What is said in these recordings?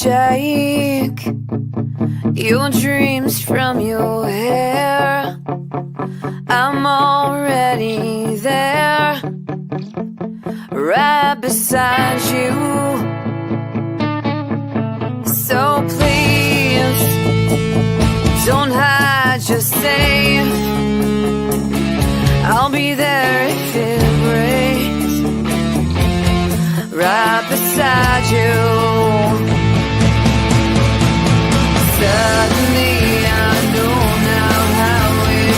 shake your dreams from your hair. I'm already there, right beside you. So please, don't hide your safe. I'll be there if it breaks, right beside you. Suddenly I know now how it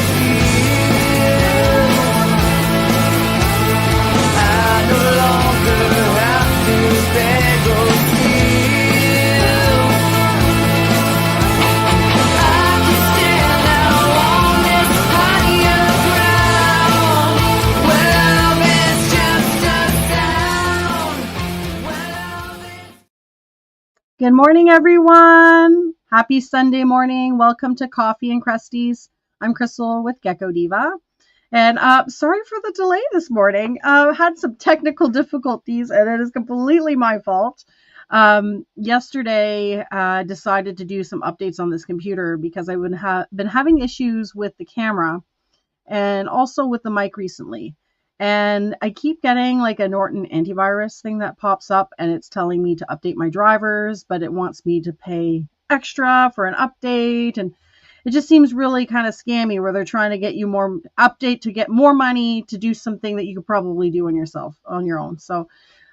feels. I no longer have to beg or steal. I can stand now on this higher ground, where love is just a sound. Where love is... Good morning, everyone. Happy Sunday morning. Welcome to Coffee and Cresties. I'm Crystal with Gecko Diva. And sorry for the delay this morning. Had some technical difficulties, and it is completely my fault. Yesterday, decided to do some updates on this computer because I've been having issues with the camera and also with the mic recently. And I keep getting like a Norton antivirus thing that pops up, and it's telling me to update my drivers, but it wants me to pay extra for an update. And it just seems really kind of scammy, where they're trying to get you more update to get more money to do something that you could probably do on your own. So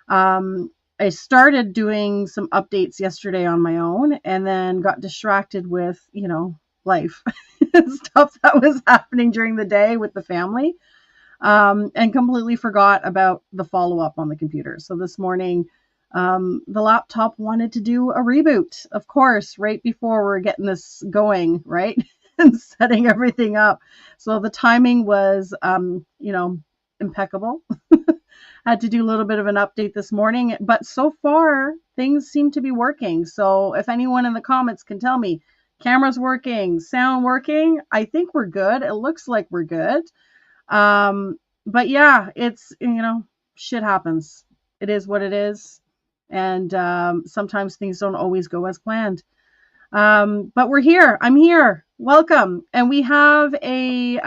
I started doing some updates yesterday on my own, and then got distracted with, life stuff that was happening during the day with the family. And completely forgot about the follow-up on the computer. So this morning, the laptop wanted to do a reboot, of course, right before we're getting this going, right? And setting everything up. So the timing was, impeccable. Had to do a little bit of an update this morning, but so far things seem to be working. So if anyone in the comments can tell me, camera's working, sound working, I think we're good. It looks like we're good. But yeah, it's, shit happens. It is what it is. And, sometimes things don't always go as planned. But we're here. I'm here. Welcome. And we have a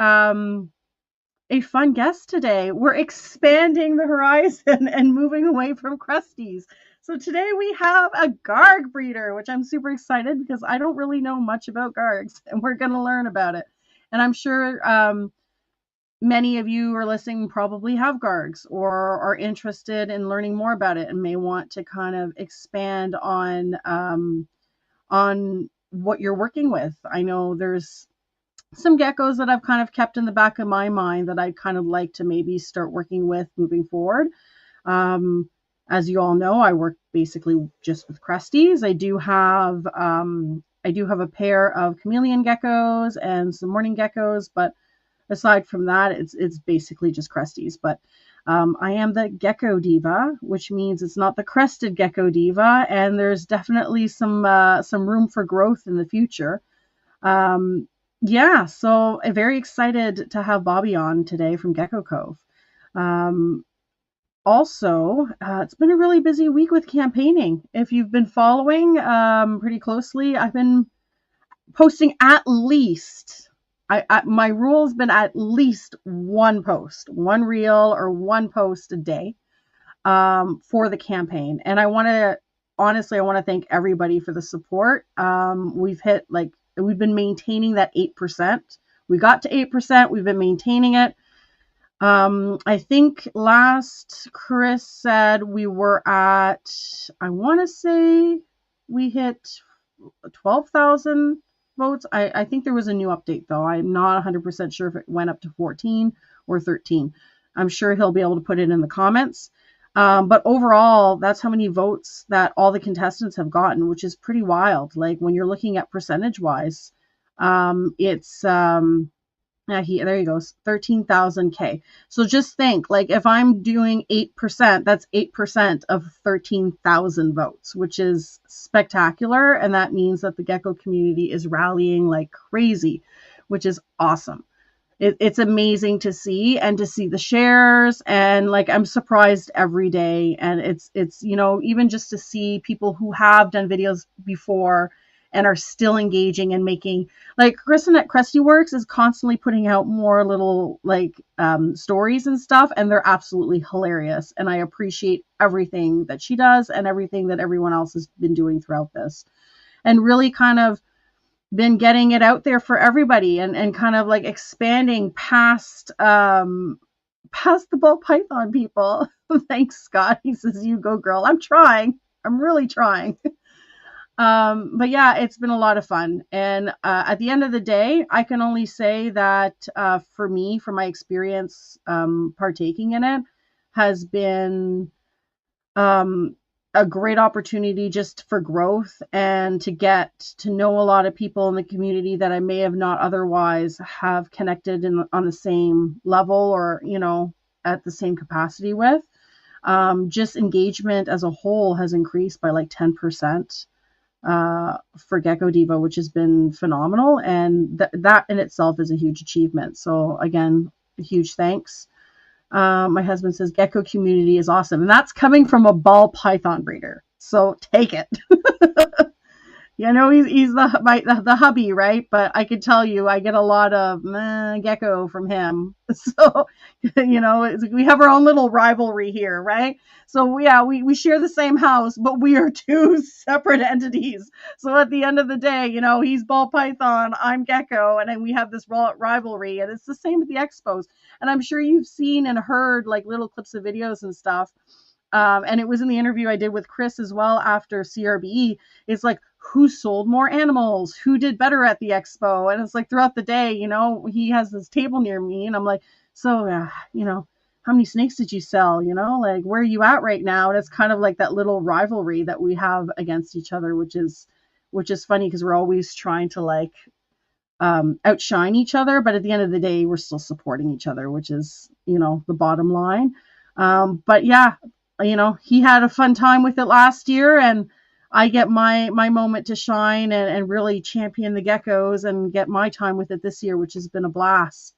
fun guest today. We're expanding the horizon and moving away from Cresties. So today we have a Garg breeder, which I'm super excited because I don't really know much about Gargs, and we're going to learn about it. And I'm sure, many of you are listening probably have Gargs or are interested in learning more about it and may want to kind of expand on what you're working with. I know there's some geckos that I've kind of kept in the back of my mind that I'd kind of like to maybe start working with moving forward. As you all know, I work basically just with Cresties. I do have a pair of chameleon geckos and some morning geckos, but aside from that, it's basically just Cresties. But I am the Gecko Diva, which means it's not the Crested Gecko Diva, and there's definitely some room for growth in the future. So I'm very excited to have Bobby on today from Gecko Cove. Also, it's been a really busy week with campaigning. If you've been following pretty closely, I've been posting at least... my rule has been at least one reel or one post a day for the campaign. And I want to thank everybody for the support. We've been maintaining that 8%. We got to 8%. We've been maintaining it. I think last Chris said we were at, I want to say we hit 12,000 votes. I think there was a new update though. I'm not 100% sure if it went up to 14 or 13. I'm sure he'll be able to put it in the comments. But overall, that's how many votes that all the contestants have gotten, which is pretty wild. Like when you're looking at percentage wise, it's there you go, 13,000K. So just think, like if I'm doing 8%, that's 8% of 13,000 votes, which is spectacular. And that means that the gecko community is rallying like crazy, which is awesome. it's amazing to see, and to see the shares, and like I'm surprised every day. And it's even just to see people who have done videos before and are still engaging and making, like Kristen at Cresty Works is constantly putting out more little like stories and stuff, and they're absolutely hilarious, and I appreciate everything that she does and everything that everyone else has been doing throughout this, and really kind of been getting it out there for everybody, and kind of like expanding past past the ball python people. Thanks, Scott. He says, "You go, girl." I'm trying. I'm really trying. But yeah, it's been a lot of fun. And at the end of the day, I can only say that for me, from my experience partaking in it, has been um, a great opportunity just for growth, and to get to know a lot of people in the community that I may have not otherwise have connected on the same level, or at the same capacity with. Just engagement as a whole has increased by like 10% for Gecko Diva, which has been phenomenal, and that in itself is a huge achievement. So again, a huge thanks. My husband says gecko community is awesome, and that's coming from a ball python breeder. So take it. He's the hubby, right? But I can tell you, I get a lot of gecko from him. So we have our own little rivalry here, right? So yeah, we share the same house, but we are two separate entities. So at the end of the day, he's ball python, I'm gecko, and then we have this rivalry, and it's the same at the expos. And I'm sure you've seen and heard like little clips of videos and stuff. And it was in the interview I did with Chris as well after CRBE. It's like, who sold more animals? Who did better at the expo? And it's like throughout the day, he has this table near me, and I'm like, so, how many snakes did you sell? Like, where are you at right now? And it's kind of like that little rivalry that we have against each other, which is funny, because we're always trying to like outshine each other, but at the end of the day, we're still supporting each other, which is, the bottom line. But yeah, he had a fun time with it last year, and I get my moment to shine and really champion the geckos and get my time with it this year, which has been a blast.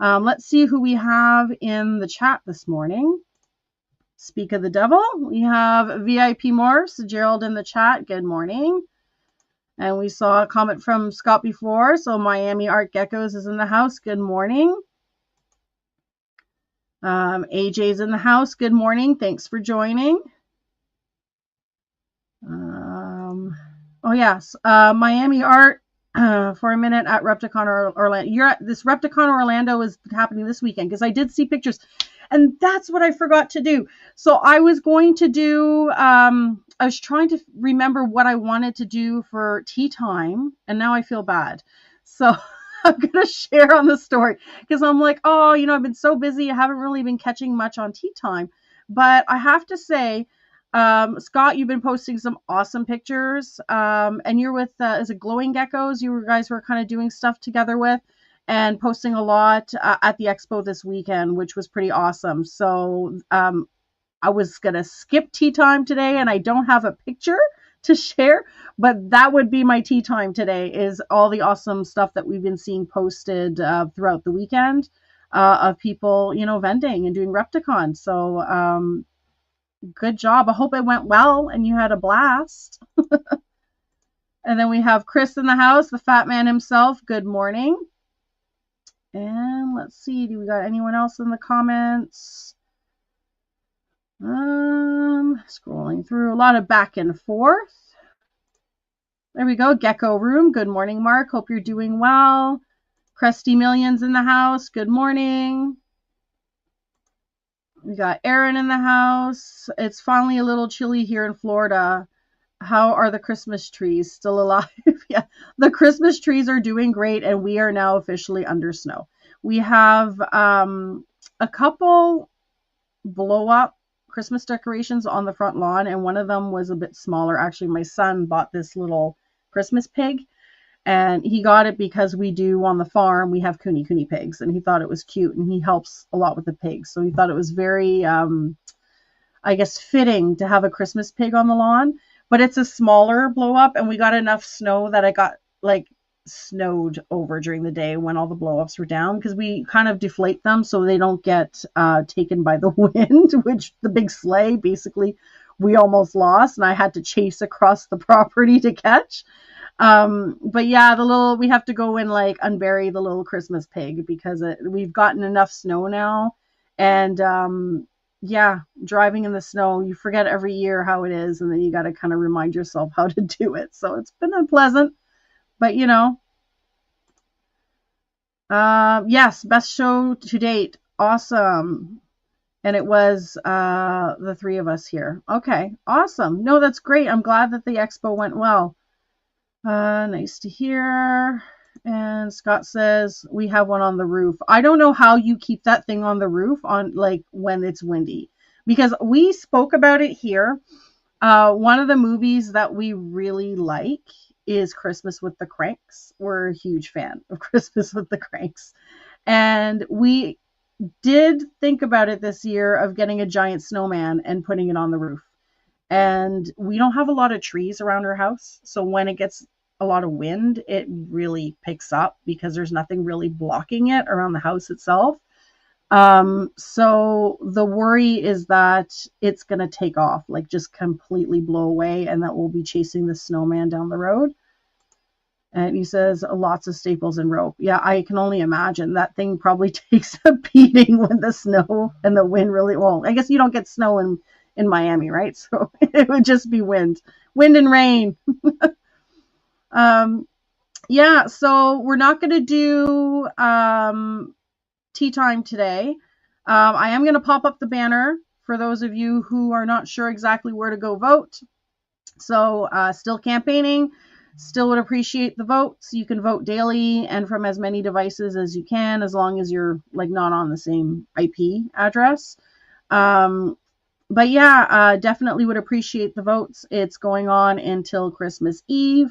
Let's see who we have in the chat this morning. Speak of the devil. We have VIP Morse, Gerald in the chat. Good morning. And we saw a comment from Scott before. So Miami Art Geckos is in the house. Good morning. AJ's in the house. Good morning. Thanks for joining. Oh yes, Miami Art for a minute at Repticon Orlando. You're at this Repticon Orlando is happening this weekend, because I did see pictures, and that's what I forgot to do. So I was going to do. I was trying to remember what I wanted to do for tea time, and now I feel bad. So I'm gonna share on the story, because I'm like, oh, I've been so busy, I haven't really been catching much on tea time. But I have to say, Scott, you've been posting some awesome pictures, and you're with is it Glowing Geckos? You guys were kind of doing stuff together with, and posting a lot at the expo this weekend, which was pretty awesome. So I was gonna skip tea time today, and I don't have a picture to share, but that would be my tea time today, is all the awesome stuff that we've been seeing posted throughout the weekend of people, vending and doing Repticon. So good job. I hope it went well and you had a blast. And then we have Chris in the house, the fat man himself. Good morning. And let's see, do we got anyone else in the comments? Scrolling through, a lot of back and forth. There we go. Gecko Room. Good morning, Mark. Hope you're doing well. Cresty Millions in the house. Good morning. We got Aaron in the house. It's finally a little chilly here in Florida. How are the Christmas trees? Still alive? Yeah, the Christmas trees are doing great, and we are now officially under snow. We have a couple blow up Christmas decorations on the front lawn, and one of them was a bit smaller. Actually, my son bought this little Christmas pig, and he got it because we do on the farm, we have kuni pigs, and he thought it was cute, and he helps a lot with the pigs. So he thought it was very, I guess, fitting to have a Christmas pig on the lawn. But it's a smaller blow up, and we got enough snow that I got like snowed over during the day when all the blow-ups were down, because we kind of deflate them so they don't get taken by the wind, which the big sleigh basically we almost lost, and I had to chase across the property to catch. But yeah, we have to go and like unbury the little Christmas pig because we've gotten enough snow now. And yeah, driving in the snow, you forget every year how it is, and then you got to kind of remind yourself how to do it. So it's been unpleasant, but yes, best show to date. Awesome. And it was the three of us here. Okay, awesome. No, that's great. I'm glad that the expo went well. Nice to hear. And Scott says we have one on the roof. I don't know how you keep that thing on the roof on like when it's windy, because we spoke about it here. One of the movies that we really like is Christmas with the Cranks. We're a huge fan of Christmas with the Cranks. And we did think about it this year of getting a giant snowman and putting it on the roof. And we don't have a lot of trees around our house. So when it gets a lot of wind, it really picks up because there's nothing really blocking it around the house itself. So the worry is that it's going to take off, like just completely blow away, and that we'll be chasing the snowman down the road. And he says lots of staples and rope. Yeah, I can only imagine that thing probably takes a beating when the snow and the wind really won't. I guess you don't get snow in Miami, right? So it would just be wind and rain. Yeah, so we're not going to do tea time today. I am going to pop up the banner for those of you who are not sure exactly where to go vote. So still campaigning, still would appreciate the votes. You can vote daily and from as many devices as you can, as long as you're like not on the same IP address. But yeah, definitely would appreciate the votes. It's going on until Christmas Eve.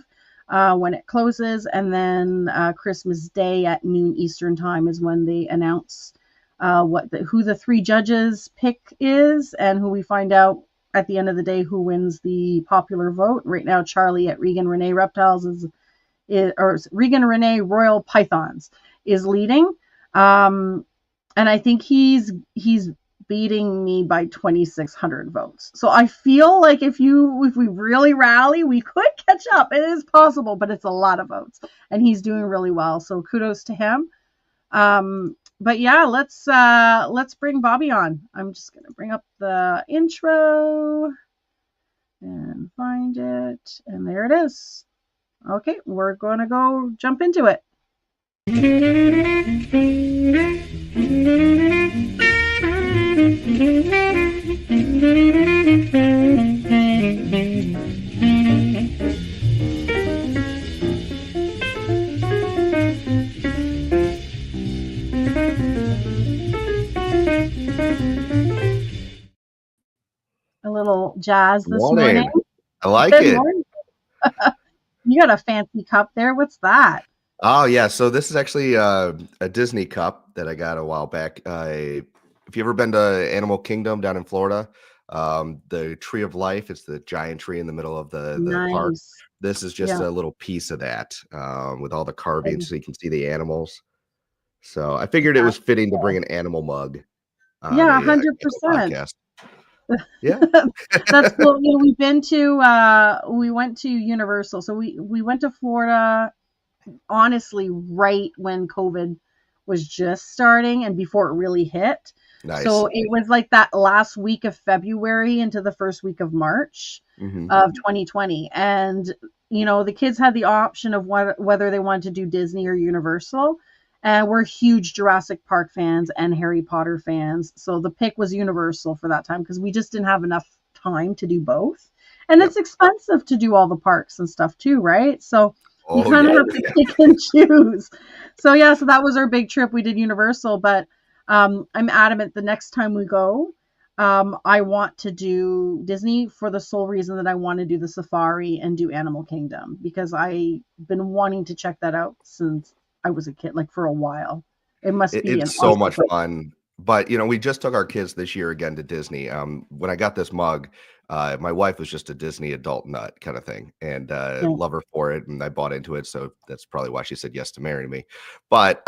When it closes, and then Christmas Day at noon Eastern time is when they announce who the three judges pick is, and who we find out at the end of the day who wins the popular vote. Right now, Charlie at Regan Renee Reptiles or Regan Renee Royal Pythons is leading, and I think he's beating me by 2,600 votes. So I feel like if we really rally, we could catch up. It is possible, but it's a lot of votes, and he's doing really well. So kudos to him. But yeah, let's bring Bobby on. I'm just gonna bring up the intro and find it, and there it is. Okay, we're gonna go jump into it. A little jazz this morning. I like Good it. morning. You got a fancy cup there. What's that? Oh yeah, so this is actually a Disney cup that I got a while back. If you ever been to Animal Kingdom down in Florida, the Tree of Life, it's the giant tree in the middle of the park. Nice. This is just Yeah. a little piece of that with all the carving, so you can see the animals. So I figured it was fitting to bring an animal mug. Yeah, on a, 100%. podcast. Yeah. That's cool. You know, we went to Universal. So we went to Florida, honestly, right when COVID was just starting and before it really hit. Nice. So it was like that last week of February into the first week of March of 2020. And, you know, the kids had the option of whether they wanted to do Disney or Universal. And we're huge Jurassic Park fans and Harry Potter fans. So the pick was Universal for that time because we just didn't have enough time to do both. And it's expensive to do all the parks and stuff too, right? So you kind of have to pick and choose. So yeah, so that was our big trip. We did Universal, but I'm adamant the next time we go, I want to do Disney for the sole reason that I want to do the safari and do Animal Kingdom, because I've been wanting to check that out since I was a kid, like for a while. It must be It's so much fun. But, you know, we just took our kids this year again to Disney. When I got this mug, My wife was just a Disney adult nut kind of thing, and Yeah. love her for it, and I bought into it, so that's probably why she said yes to marry me. But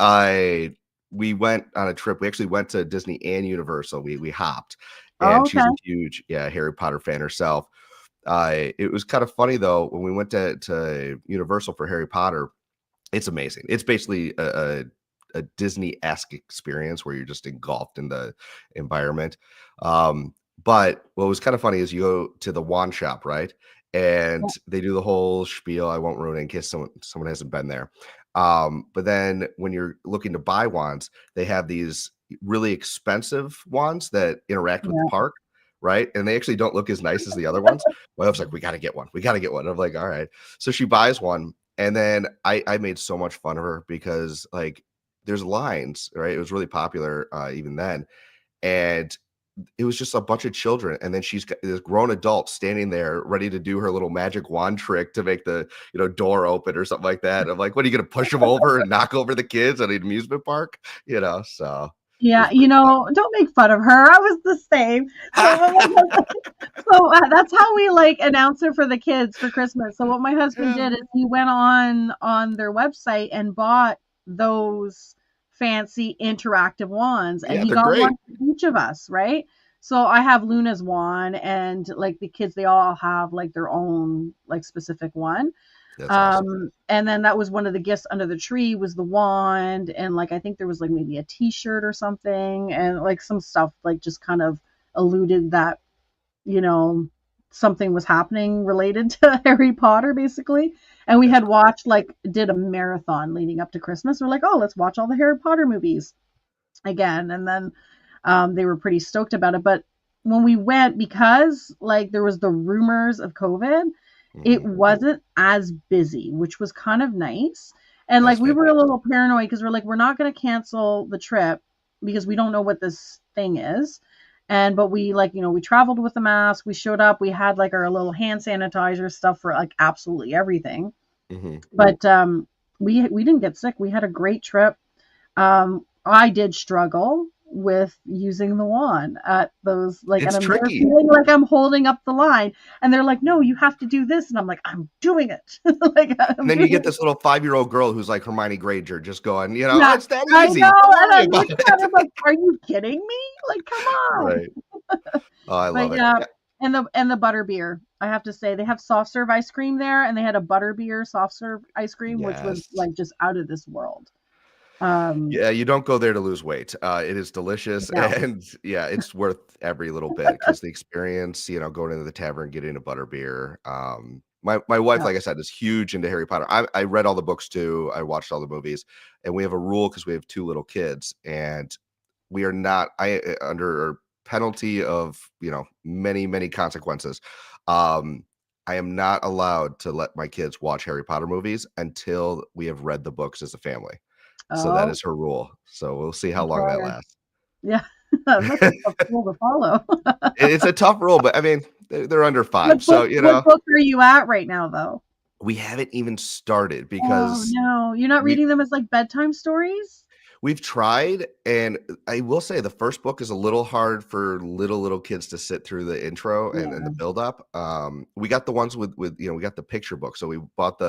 we went on a trip. We actually went to Disney and Universal. We hopped, Oh, and okay. she's a huge Harry Potter fan herself. It was kind of funny though when we went to Universal for Harry Potter. It's amazing. It's basically a Disney-esque experience where you're just engulfed in the environment. But what was kind of funny is you go to the wand shop, right? And Yeah. they do the whole spiel. I won't ruin it in case someone hasn't been there. But then when you're looking to buy wands, they have these really expensive wands that interact with the Yeah. park, right? And they actually don't look as nice as the other ones. My wife's like, we got to get one. We got to get one. I'm like, all right. So she buys one. And then I made so much fun of her because like there's lines, right? It was really popular even then. And it was just a bunch of children. And then she's got this grown adult standing there ready to do her little magic wand trick to make the door open or something like that. I'm like, what are you gonna push them over and knock over the kids at an amusement park? So it Yeah, was pretty don't make fun of her. I was the same. fun. So that's how we like announce it for the kids for Christmas. So what my husband did is he went on their website and bought those fancy interactive wands, and Yeah, he they're got one great. for each of us, right? So I have Luna's wand, and like the kids, they all have like their own like specific one. That's awesome. And then that was one of the gifts under the tree was the wand, and like I think there was like maybe a t-shirt or something, and like some stuff like just kind of alluded that you know something was happening related to Harry Potter basically. And we That's had watched like did a marathon leading up to Christmas. We're like, oh, let's watch all the Harry Potter movies again. And then they were pretty stoked about it. But when we went, because like there was the rumors of COVID, it mhm. wasn't as busy, which was kind of nice. And That's like we were a fantastic. little paranoid because we're like, we're not going to cancel the trip because we don't know what this thing is. And but we like, we traveled with a mask. We showed up. We had like our little hand sanitizer stuff for like absolutely everything. Mhm. But we didn't get sick. We had a great trip. I did struggle with using the wand at those like, and It's I'm there tricky. feeling like I'm holding up the line, and they're like, "No, you have to do this," and I'm like, "I'm doing it." Like And I'm then you doing get it. this little 5-year-old girl who's like Hermione Granger just going, Yeah, it's that I easy. know, Don't and worry I'm about looking at it. him like, "Are you kidding me? Like, come on!" Right. Oh, I But love it. yeah, Yeah. and the butter beer. I have to say they have soft serve ice cream there, and they had a butter beer soft serve ice cream, which was Yes. like just out of this world. Um, Yeah, you don't go there to lose weight. It is delicious, no, and yeah, it's worth every little bit because the experience, going into the tavern, getting a butter beer. My wife, no, like I said, is huge into Harry Potter. I read all the books too. I watched all the movies, and we have a rule because we have 2 little kids, and we are not under penalty of many consequences. Um, I am not allowed to let my kids watch Harry Potter movies until we have read the books as a family. So that oh, is her rule. So we'll see how long that okay. lasts. Yeah, that's a tough rule to follow. It's a tough rule, but I mean, they're under 5. What So, book what book are you at right now, though? we haven't even started Oh, because no. You're not we reading them as, like, bedtime stories? we've tried, and I will say the first book is a little hard for little kids to sit through the intro and the Yeah, build up. We got the ones with we got the picture book. So we bought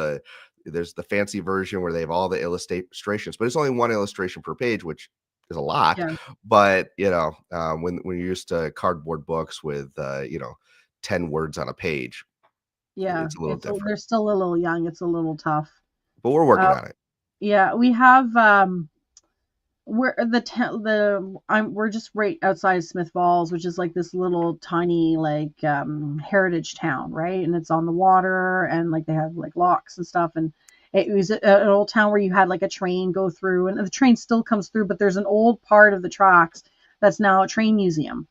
there's the fancy version where they have all the illustrations, but it's only one illustration per page, which is a lot. yeah, But when you're used to cardboard books with 10 words on a page, yeah. it's a little They're different. still a little young, it's a little tough. But we're Uh, working on it. yeah, we have, we're just right outside Smith Falls, which is, like, this little tiny, like, heritage town, right? And it's on the water, and, like, they have, like, locks and stuff, and it was an old town where you had, like, a train go through, and the train still comes through, but there's an old part of the tracks that's now a train museum.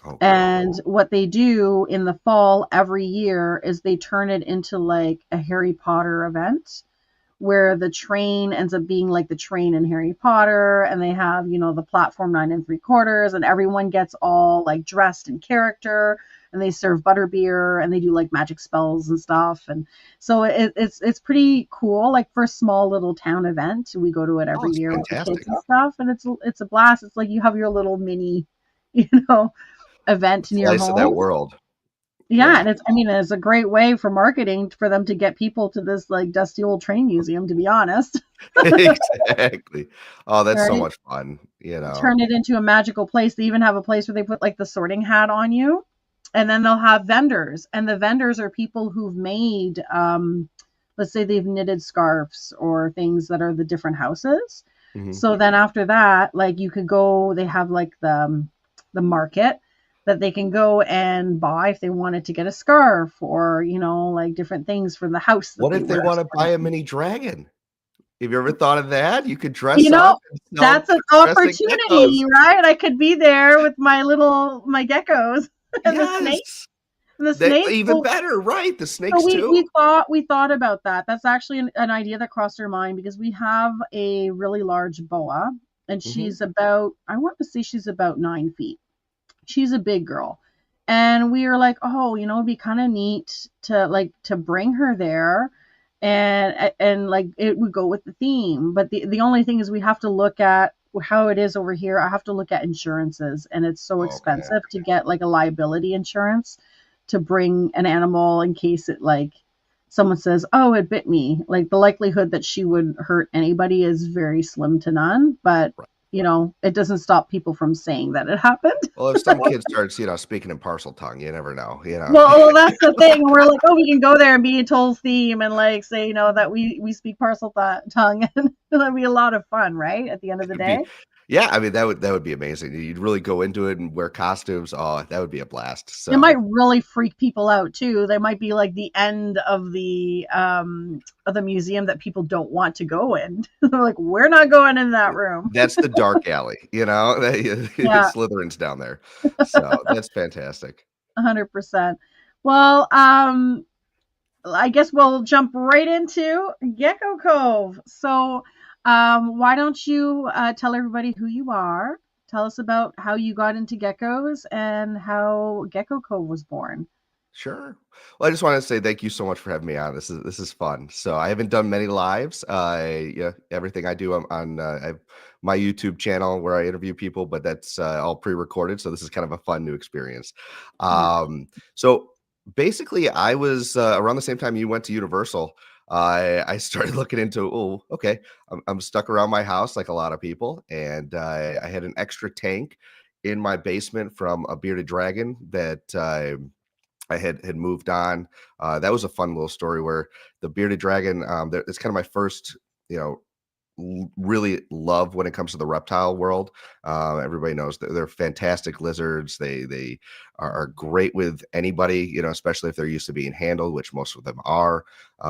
Oh, cool. And what they do in the fall every year is they turn it into like a Harry Potter event where the train ends up being like the train in Harry Potter, and they have, the platform 9 3/4, and everyone gets all like dressed in character, and they serve butterbeer, and they do like magic spells and stuff. And so it's pretty cool, like for a small little town event. We go to it Oh, every it's year with the kids fantastic. and stuff, and it's a blast. It's like you have your little mini, you know, event in your Slice of that home. world. Yeah, Yeah. and it's a great way for marketing for them to get people to this like dusty old train museum, to be honest. Exactly. Oh, that's so Right? much fun, you know. Turn it into a magical place. They even have a place where they put like the sorting hat on you, and then they'll have vendors, and the vendors are people who've made, let's say they've knitted scarves or things that are the different houses. Mhm. So then after that, like you could go, they have like the market that they can go and buy if they wanted to get a scarf or like different things for the house that What they if they wear. wanna buy a mini dragon? Have you ever thought of that? You could dress You know, up and sell that's an crested geckos. opportunity, right? I could be there with my geckos and the snake Yes. and the That snake. even better, right? The So snakes we too? we thought about that. That's actually an idea that crossed our mind because we have a really large boa, and Mhm. she's about, I want to say she's about 9 feet. She's a big girl. And we were like, oh, it'd be kind of neat to bring her there, and like it would go with the theme. But the only thing is we have to look at how it is over here. I have to look at insurances, and it's so Oh, man. expensive to get like a liability insurance to bring an animal in case it like someone says, "Oh, it bit me." Like the likelihood that she would hurt anybody is very slim to none, but Right. it doesn't stop people from saying that it happened. Well, if some kid starts, speaking in parcel tongue, you never know, Well, that's the thing. We're like, oh, we can go there and be a total theme and like say, that we speak parcel tongue, and it'll be a lot of fun, right? At the end of the It'd be day, yeah, I mean, that would be amazing. You'd really go into it and wear costumes. Oh, that would be a blast. it might So, really freak people out too. They might be like the end of the museum that people don't want to go in. They're like, we're not going in that room. that's the dark alley, Yeah, Slytherin's down there. So, that's fantastic. 100%. Well, I guess we'll jump right into Gecko Cove. So, why don't you tell everybody who you are? Tell us about how you got into geckos and how Gecko Cove was born. Sure. Well, I just wanted to say thank you so much for having me on. This is fun. So I haven't done many lives. Yeah, everything I do, I'm on I have my YouTube channel where I interview people, but that's all pre-recorded. So this is kind of a fun new experience. Yeah. So basically, I was around the same time you went to Universal. I started looking into, oh, okay, I'm stuck around my house like a lot of people, and I had an extra tank in my basement from a bearded dragon that I had moved on. That was a fun little story where the bearded dragon. It's kind of my first, you know, really love when it comes to the reptile world. Everybody knows that they're fantastic lizards. They are great with anybody, especially if they're used to being handled, which most of them are.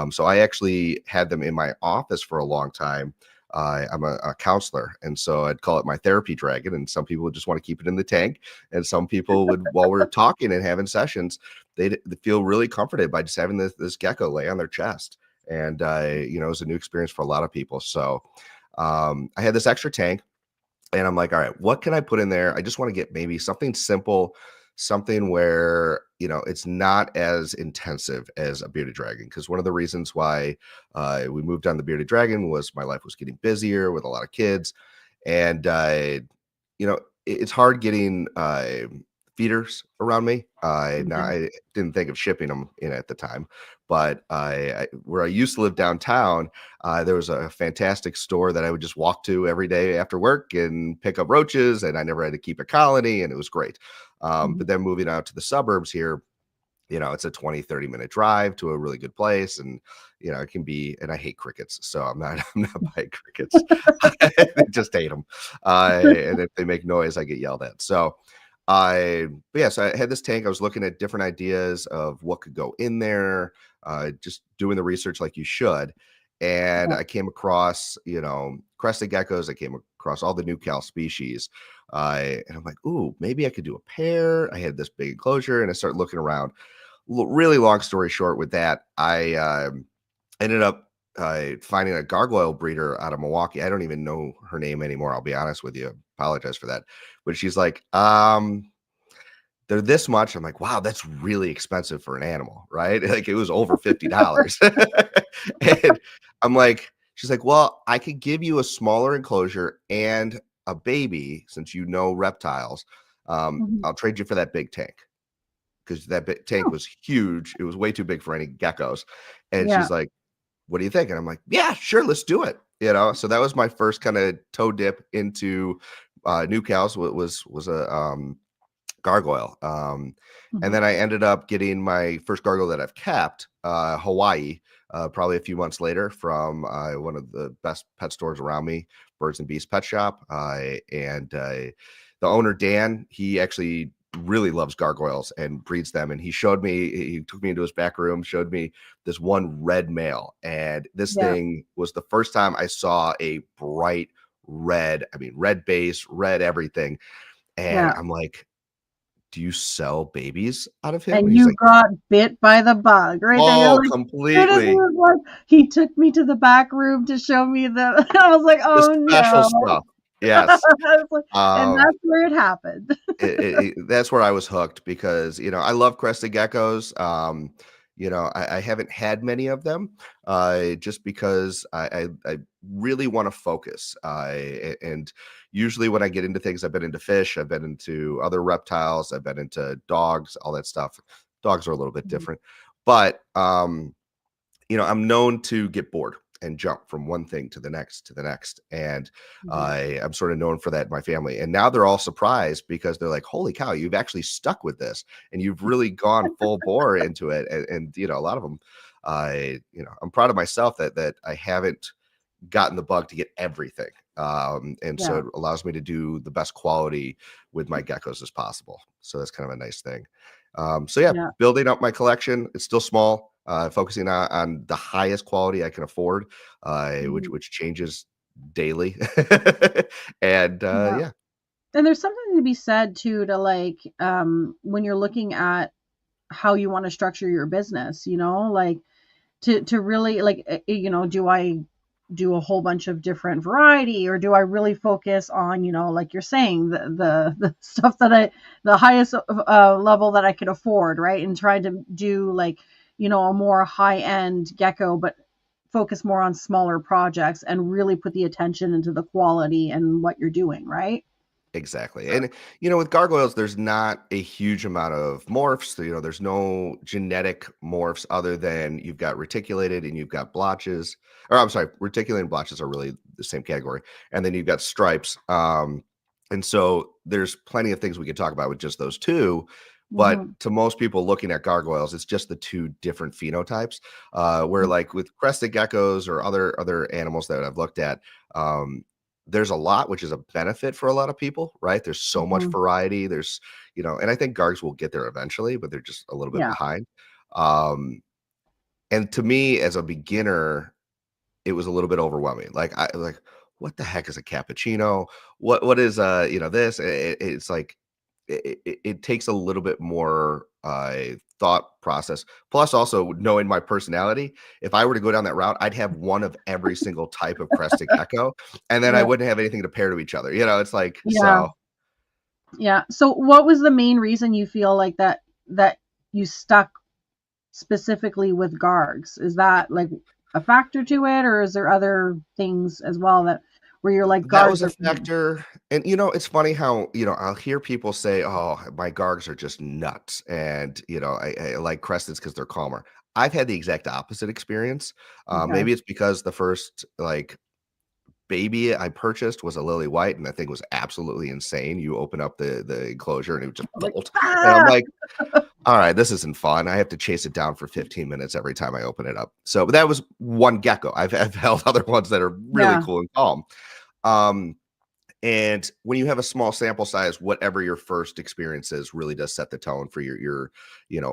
So I actually had them in my office for a long time. I'm a counselor, and so I'd call it my therapy dragon. And some people would just want to keep it in the tank, and some people would, while we're talking and having sessions, they'd feel really comforted by just having this gecko lay on their chest. And it was a new experience for a lot of people. So I had this extra tank, and I'm like, all right, what can I put in there? I just want to get maybe something simple, something where it's not as intensive as a bearded dragon. Because one of the reasons why we moved on the bearded dragon was my life was getting busier with a lot of kids, and it's hard getting feeders around me. Now Mhm. I didn't think of shipping them in at the time, but where I used to live downtown, there was a fantastic store that I would just walk to every day after work and pick up roaches, and I never had to keep a colony, and it was great. Mhm. But then moving out to the suburbs here, it's a 20-30 minute drive to a really good place. And, it can be, and I hate crickets. So I'm not buying crickets. I just hate them. And if they make noise, I get yelled at. So but yeah, so I had this tank. I was looking at different ideas of what could go in there, just doing the research like you should. And Yeah. I came across, crested geckos. I came across all the new cal species. And I'm like, ooh, maybe I could do a pair. I had this big enclosure, and I started looking around. Really long story short with that, I ended up finding a gargoyle breeder out of Milwaukee. I don't even know her name anymore. I'll be honest with you. Apologize for that. But she's like, they're this much. I'm like, wow, that's really expensive for an animal, right? Like it was over $50. And I'm like, she's like, well, I could give you a smaller enclosure and a baby since reptiles. Mhm. I'll trade you for that big tank. because that tank Oh, was huge. It was way too big for any geckos. And yeah. she's like, what do you think? And I'm like, yeah, sure, let's do it. So that was my first kind of toe dip into new cows. Was a gargoyle. And Mhm. then I ended up getting my first gargoyle that I've kept, Hawaii, probably a few months later from one of the best pet stores around me, Birds and Beasts Pet Shop. And the owner, Dan, he actually really loves gargoyles and breeds them. And he took me into his back room, showed me this one red male. And this Yeah. thing was the first time I saw a bright red, I mean, red base, red everything. And Yeah. I'm like, do you sell babies out of him? And And he's you like, got bit by the bug right there. You're oh, like, soon as he completely. was like, he took me to the back room to show me the. I was like, The oh special no. stuff. Yes. I was like, and Um, that's where it happened. that's where I was hooked because I love crested geckos. I haven't had many of them, just because I really want to focus. And usually when I get into things, I've been into fish, I've been into other reptiles, I've been into dogs, all that stuff. Dogs are a little bit Mhm. different, but I'm known to get bored and jump from one thing to the next to the next. And Mhm. I'm sort of known for that in my family. And now they're all surprised because they're like, holy cow, you've actually stuck with this and you've really gone full bore into it. And a lot of them, I'm proud of myself that I haven't gotten the bug to get everything. And so Yeah. it allows me to do the best quality with my geckos as possible. So that's kind of a nice thing. So yeah, Yeah. building up my collection. It's still small, focusing on the highest quality I can afford, which Mhm. which changes daily. And Yeah. yeah, And there's something to be said too to like when you're looking at how you want to structure your business, like to really like do I do a whole bunch of different variety, or do I really focus on, like you're saying, the stuff that the highest level that I could afford, right? And try to do like, a more high end gecko, but focus more on smaller projects and really put the attention into the quality and what you're doing, right? exactly. And with gargoyles, there's not a huge amount of morphs. There's no genetic morphs other than you've got reticulated and you've got blotches. Or I'm sorry, reticulated and blotches are really the same category. And then you've got stripes. And so there's plenty of things we could talk about with just those two. But Hmm. to most people looking at gargoyles, it's just the two different phenotypes. Where like with crested geckos or other animals that I've looked at, um, there's a lot, which is a benefit for a lot of people, right? There's so much Hmm. variety. And I think Gargs will get there eventually, but they're just a little bit Yeah. behind. Um, and to me, as a beginner, it was a little bit overwhelming. Like, what the heck is a cappuccino? What is this? It's like it takes a little bit more thought process. Plus, also knowing my personality, if I were to go down that route, I'd have one of every single type of crested gecko, and then I Yeah. wouldn't have anything to pair to each other. It's like Yeah. so. Yeah. So what was the main reason you feel like that you stuck specifically with Gargs? Is that like a factor to it, or is there other things as well that where you're like That Gargs was a are for me? factor, and, it's funny how, I'll hear people say, "Oh, my Gargs are just nuts," and, I like Cresteds because 'cause they're calmer. I've had the exact opposite experience. Okay. Maybe it's because the first, like, baby I purchased was a lily white, and that thing was absolutely insane. You open up the enclosure, and it would just Like, bolt, and I'm ah! like, "Alright, this isn't fun." I have to chase it down for 15 minutes every time I open it up. So, but that was one gecko. I've held other ones that are really Yeah. cool and calm. Um and when you have a small sample size, whatever your first experience is really does set the tone for your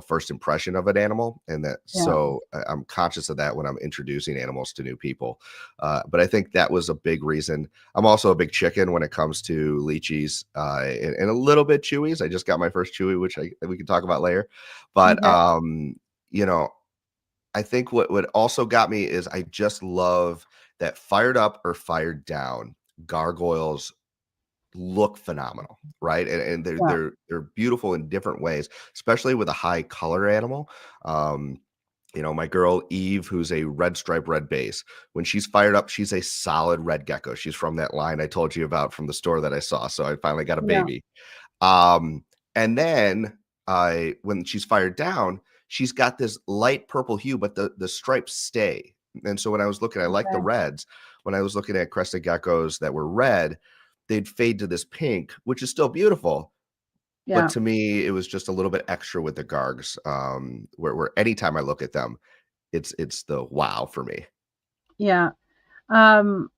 first impression of an animal. And that Yeah. so I'm conscious of that when I'm introducing animals to new people. But I think that was a big reason. I'm also a big chicken when it comes to lychees, and a little bit chewies. I just got my first chewy, which we can talk about later. But Okay. you know, I think what also got me is I just love that fired up or fired down gargoyles look phenomenal, right? And they're Yeah. they're they're beautiful in different ways, especially with a high color animal. Um, my girl Eve, who's a red stripe red base, when she's fired up, she's a solid red gecko. She's from that line I told you about from the store that I saw. So I finally got a Yeah. baby. Um, and then when she's fired down, she's got this light purple hue, but the stripes stay. And so when I was looking, I like the Okay. reds. When I was looking at crested geckos that were red, they'd fade to this pink, which is still beautiful. But Yeah. to me, it was just a little bit extra with the gargs, where anytime I look at them, it's the wow for me. Yeah. Um,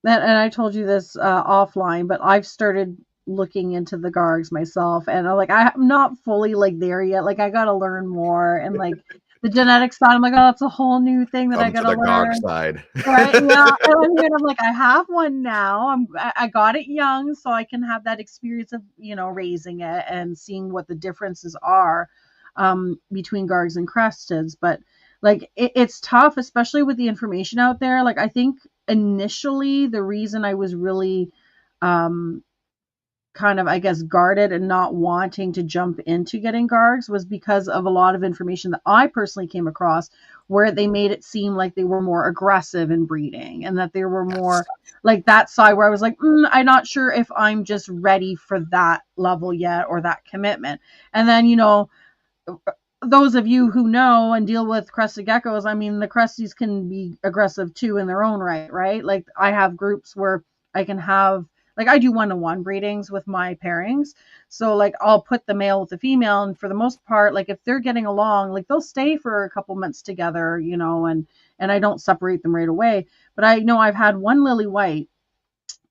and I told you this offline, but I've started looking into the Gargs myself, and I'm not fully like there yet. Like I gotta learn more, and like the genetic side, I'm like, oh, that's a whole new thing that I Come to gotta the garg learn. side. Right? Yeah. And I'm like, I have one now. I got it young, so I can have that experience of raising it and seeing what the differences are between Gargs and Cresteds. But like it's tough, especially with the information out there. Like I think initially the reason I was really um kind of, I guess, guarded and not wanting to jump into getting Gargs was because of a lot of information that I personally came across where they made it seem like they were more aggressive in breeding and that they were Yes. more like that side where I was like, I'm not sure if I'm just ready for that level yet or that commitment. And then, those of you who know and deal with crested geckos, I mean, the Cresties can be aggressive too in their own right, right? Like I have groups where I can have, like I do one-to-one breedings with my pairings. So like I'll put the male with the female, and for the most part, like if they're getting along, like they'll stay for a couple months together, and I don't separate them right away. But I know I've had one lily white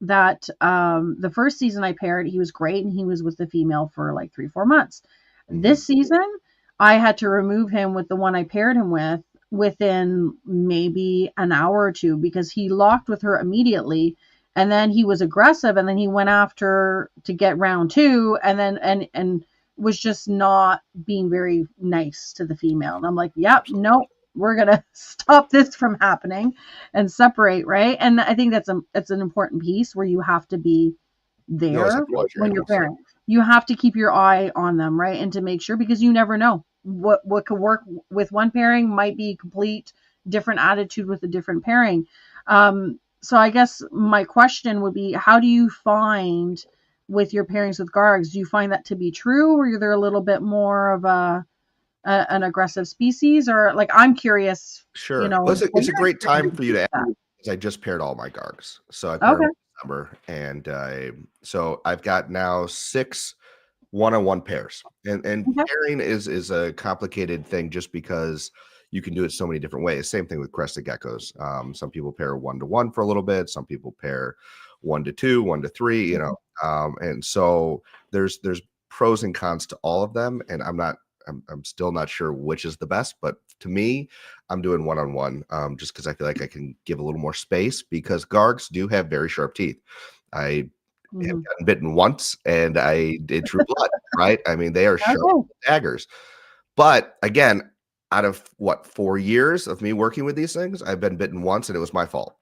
that the first season I paired, he was great and he was with the female for like 3-4 months. This season I had to remove him with the one I paired him with within maybe an hour or two because he locked with her immediately, and then he was aggressive, and then he went after to get round two, and then and was just not being very nice to the female. And I'm like, yep, nope, we're gonna stop this from happening and separate, right? And I think that's an important piece where you have to be You always have there to watch your when you're animals. pairing. You have to keep your eye on them, right? And to make sure, because you never know what could work with one pairing might be complete different attitude with a different pairing. So I guess my question would be, how do you find with your pairings with Gargs? Do you find that to be true, or are there a little bit more of an aggressive species? Or like, I'm curious, Sure. Well, what it's a your great time experience for you to is ask, with because I just paired all my gargs. So I that. paired Okay. them in December, and so I've got now 6 one-on-one pairs. And Okay. pairing is a complicated thing just because you can do it so many different ways. Same thing with crested geckos. Some people pair 1-to-1 for a little bit. Some people pair 1-to-2, 1-to-3. And so there's pros and cons to all of them. And I'm still not sure which is the best, but to me, I'm doing one-on-one, just because I feel like I can give a little more space, because gargs do have very sharp teeth. I have Mhm. gotten bitten once, and it drew blood, right? I mean, they are sharp Okay. daggers. But again, out of what, 4 years of me working with these things, I've been bitten once, and it was my fault.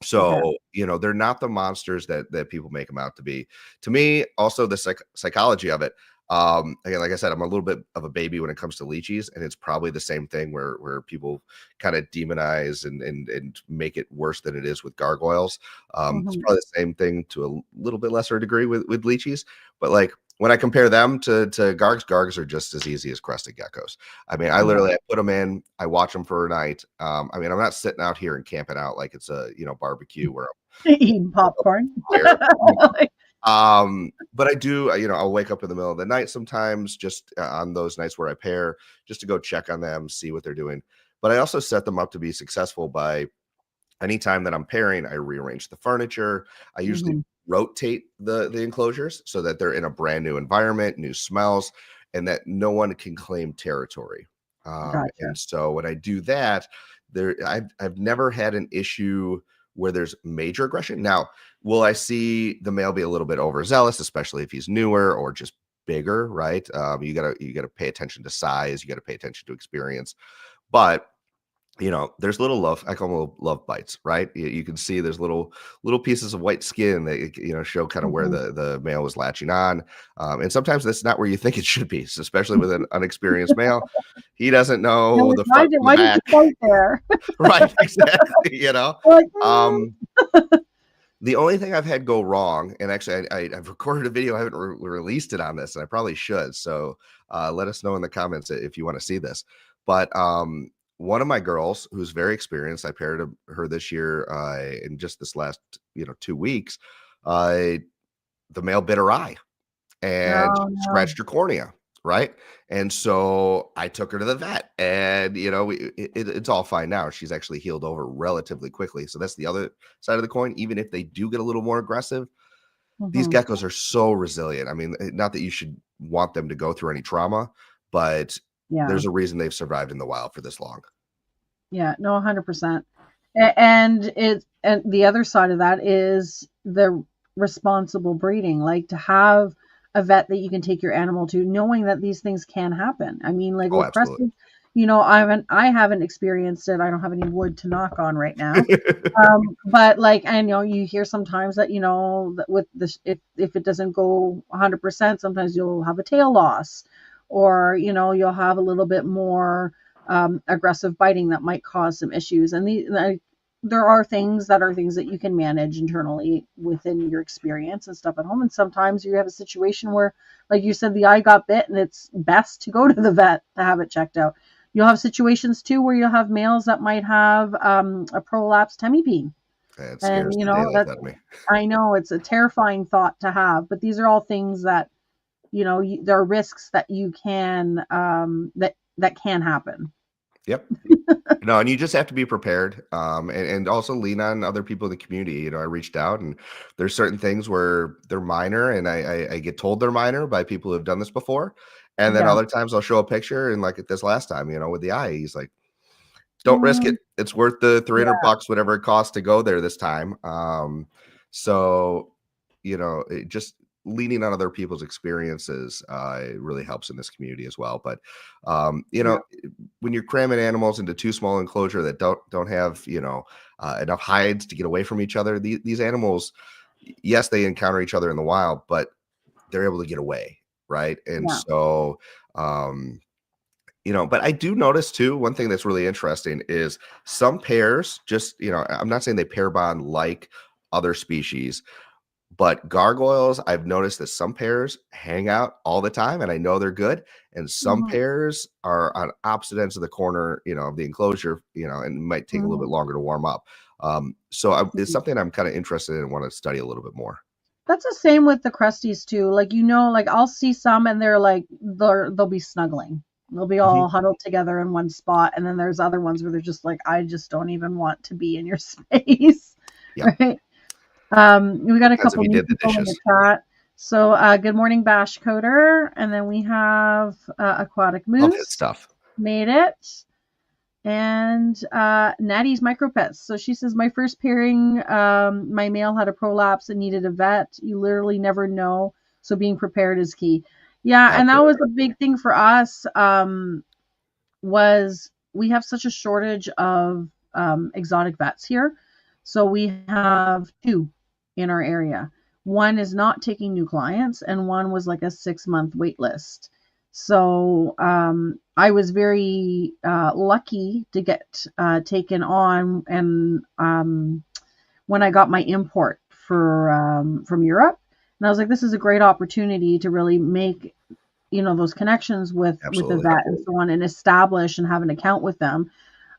Okay. So, they're not the monsters that people make them out to be. To me, also the psychology of it. Again, like I said, I'm a little bit of a baby when it comes to leeches, and it's probably the same thing where people kind of demonize and make it worse than it is with gargoyles. It's Mhm. probably the same thing to a little bit lesser degree with leeches, but like when I compare them to gargs are just as easy as crested geckos. I mean, I put them in, I watch them for a night. I mean, I'm not sitting out here and camping out like it's a barbecue where Eating popcorn. I'm fire. But I do, I'll wake up in the middle of the night sometimes, just on those nights where I pair, just to go check on them, see what they're doing. But I also set them up to be successful by anytime that I'm pairing, I rearrange the furniture. I usually Mhm. rotate the enclosures so that they're in a brand new environment, new smells, and that no one can claim territory. And Gotcha. so when I do that, I've never had an issue where there's major aggression. Now, will I see the male be a little bit overzealous, especially if he's newer or just bigger, right? You gotta pay attention to size, you gotta pay attention to experience. But there's little love. I call them little love bites, right? You can see there's little pieces of white skin that show kind of where Mhm. the male was latching on, and sometimes that's not where you think it should be, especially with an unexperienced male. He doesn't You're know like, the front from the why did back, you bite there? right? Exactly. Like, Um, The only thing I've had go wrong, and actually I've recorded a video, I haven't released it on this, and I probably should. So let us know in the comments if you want to see this. But one of my girls who's very experienced, I paired her this year in just this last 2 weeks. The male bit her eye and Oh no. scratched her cornea, right? And so I took her to the vet, and it's all fine now. She's actually healed over relatively quickly. So that's the other side of the coin. Even if they do get a little more aggressive, these Hmm. geckos are so resilient. I mean, not that you should want them to go through any trauma, but Yeah. there's a reason they've survived in the wild for this long. Yeah, no, 100%. And the other side of that is the responsible breeding, like to have a vet that you can take your animal to, knowing that these things can happen. I mean, like Oh, with absolutely. Crested, I haven't experienced it. I don't have any wood to knock on right now. But like I know you hear sometimes that that with this, if it doesn't go 100%, sometimes you'll have a tail loss, or you'll have a little bit more aggressive biting that might cause some issues. And there are things that you can manage internally within your experience and stuff at home. And sometimes you have a situation where, like you said, the eye got bit, and it's best to go to the vet to have it checked out. You'll have situations too where you'll have males that might have a prolapsed hemipene. It scares And the daylights out of me. I know it's a terrifying thought to have, but these are all things that there are risks that you can that can happen. Yep. No, and you just have to be prepared, and also lean on other people in the community. I reached out, and there's certain things where they're minor, and I get told they're minor by people who have done this before, and then Yeah. other times I'll show a picture, and like this last time, with the eye, he's like, "Don't risk Mm, it. It's worth the yeah. $300, whatever it costs to go there this time." So just leaning on other people's experiences really helps in this community as well. But Yeah. when you're cramming animals into too small enclosure that don't have enough hides to get away from each other, these animals, yes, they encounter each other in the wild, but they're able to get away, right? And Yeah. so but I do notice too, one thing that's really interesting is some pairs just, I'm not saying they pair bond like other species, but gargoyles, I've noticed that some pairs hang out all the time, and I know they're good. And some Mhm. pairs are on opposite ends of the corner, of the enclosure, and it might take a little Mhm. bit longer to warm up. So it's Mhm. something I'm kind of interested in and want to study a little bit more. That's the same with the Cresties too. Like like I'll see some, and they'll be snuggling. They'll be Mhm. all huddled together in one spot, and then there's other ones where they're just like, I just don't even want to be in your space, Yep. right? We got a Depends if couple you new did the people in dishes. the chat. So, good morning, Bash Coder, and then we have Aquatic Love his Moose stuff. made it. And Natty's Micropets. So she says, my first pairing, my male had a prolapse and needed a vet. You literally never know. So being prepared is key. Yeah, and that was Absolutely. a big thing for us. Was we have such a shortage of exotic vets here. So we have two in our area. One is not taking new clients, and one was like a 6-month wait list. So I was very lucky to get taken on, and when I got my import from Europe, and I was like, this is a great opportunity to really make those connections with the Absolutely. vet and so on, and establish and have an account with them.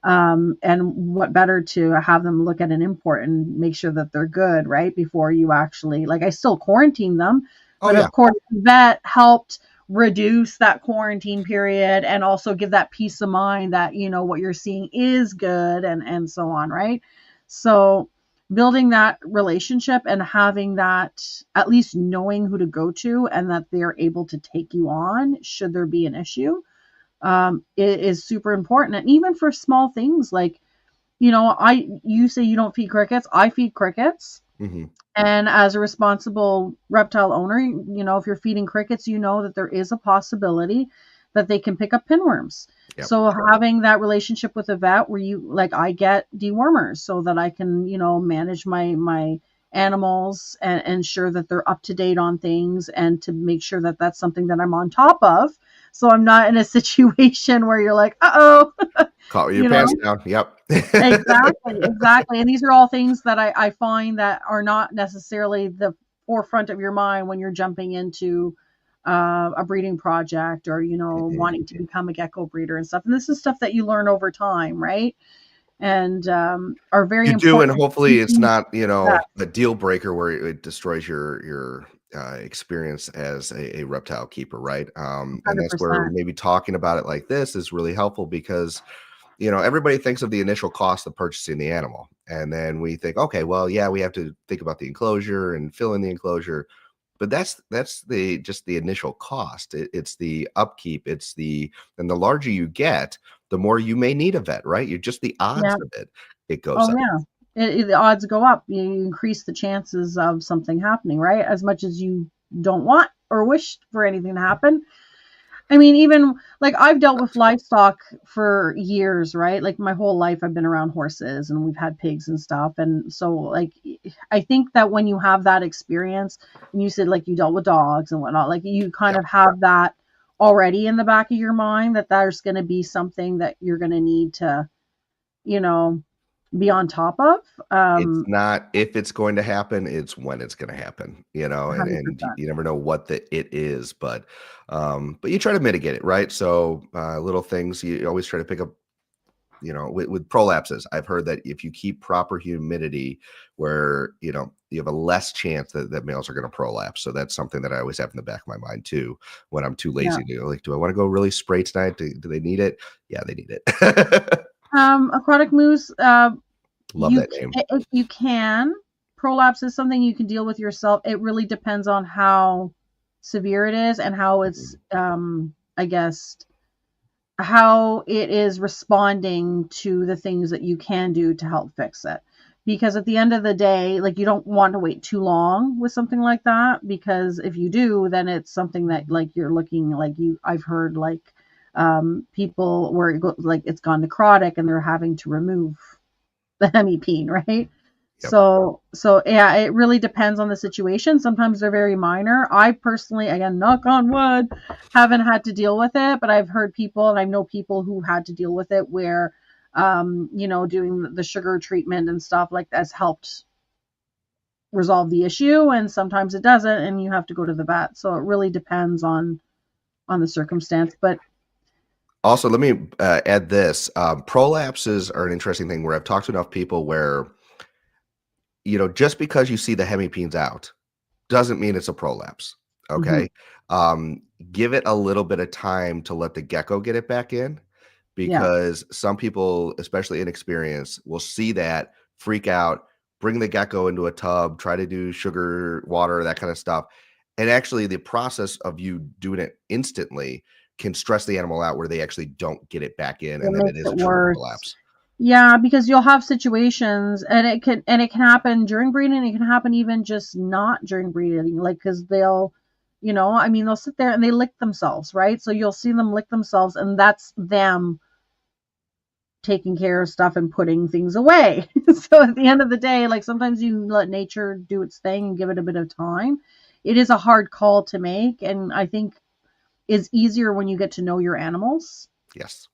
And what better to have them look at an import and make sure that they're good, right? Before you actually, like, I still quarantine them, Oh but yeah. of course, the vet helped reduce that quarantine period and also give that peace of mind that, what you're seeing is good and so on, right? So building that relationship and having that, at least knowing who to go to and that they're able to take you on should there be an issue, is super important. And even for small things like, you say you don't feed crickets, I feed crickets. Hmm. And as a responsible reptile owner, if you're feeding crickets, you know that there is a possibility that they can pick up pinworms. Yep. So having that relationship with a vet where I get dewormers so that I can, manage my animals and ensure that they're up to date on things, and to make sure that that's something that I'm on top of, so I'm not in a situation where you're like, uh-oh, Caught with your you pants know. down. Yep. Exactly. And these are all things that I find that are not necessarily the forefront of your mind when you're jumping into a breeding project, or, Mhm. wanting to become a gecko breeder and stuff. And this is stuff that you learn over time, right? And are very You do, and important. hopefully it's not, Yeah, a deal breaker where it destroys your experience as a reptile keeper, right? And that's where 100%. maybe talking about it like this is really helpful because everybody thinks of the initial cost of purchasing the animal, and then we think, okay, well, yeah, we have to think about the enclosure and fill in the enclosure, but that's the just the initial cost. It's the upkeep. And the larger you get, the more you may need a vet, right? You're just the odds Yeah. of it goes Oh, up. yeah. The odds go up. You increase the chances of something happening, right? As much as you don't want or wish for anything to happen. I mean, even like I've dealt with livestock for years, right? Like my whole life I've been around horses, and we've had pigs and stuff. And so, like, I think that when you have that experience, and you said like you dealt with dogs and whatnot, like you kind Yep. of have that already in the back of your mind that there's going to be something that you're going to need to, you know, be on top of. It's not if it's going to happen, it's when it's going to happen, and 100%. you never know what it is, but you try to mitigate it, right? So little things you always try to pick up. With prolapses, I've heard that if you keep proper humidity, where you have a less chance that males are going to prolapse. So that's something that I always have in the back of my mind too. When I'm too Yeah. lazy to like, do I want to go really spray tonight? Do they need it? Yeah, they need it. Aquatic moose, Love that name. if you can. Prolapse is something you can deal with yourself. It really depends on how severe it is and how it's, Mhm. I guess, how it is responding to the things that you can do to help fix it. Because at the end of the day, like you don't want to wait too long with something like that, because if you do, then it's something that like you're looking like I've heard like people where like it's gone necrotic and they're having to remove the hemipene, right? Yep. So yeah, it really depends on the situation. Sometimes they're very minor. I personally, again, knock on wood, haven't had to deal with it, but I've heard people and I know people who had to deal with it where, doing the sugar treatment and stuff like that's helped resolve the issue, and sometimes it doesn't, and you have to go to the vet. So it really depends on the circumstance. But Also, let me add this. Prolapses are an interesting thing where I've talked to enough people where, just because you see the hemipenes out doesn't mean it's a prolapse. mhm, Okay. Give it a little bit of time to let the gecko get it back in, yeah, because some people, especially inexperienced, will see that, freak out, bring the gecko into a tub, try to do sugar, water, that kind of stuff. And actually, the process of you doing it instantly can stress the animal out where they actually don't get it back in. it And then it makes is it a true worse. prolapse. Yeah, because you'll have situations, and it can happen during breeding. It can happen even just not during breeding, like because they'll, I mean, they'll sit there and they lick themselves, right? So you'll see them lick themselves, and that's them taking care of stuff and putting things away. So at the end of the day, like sometimes you let nature do its thing and give it a bit of time. It is a hard call to make, and I think it's easier when you get to know your animals, Yes.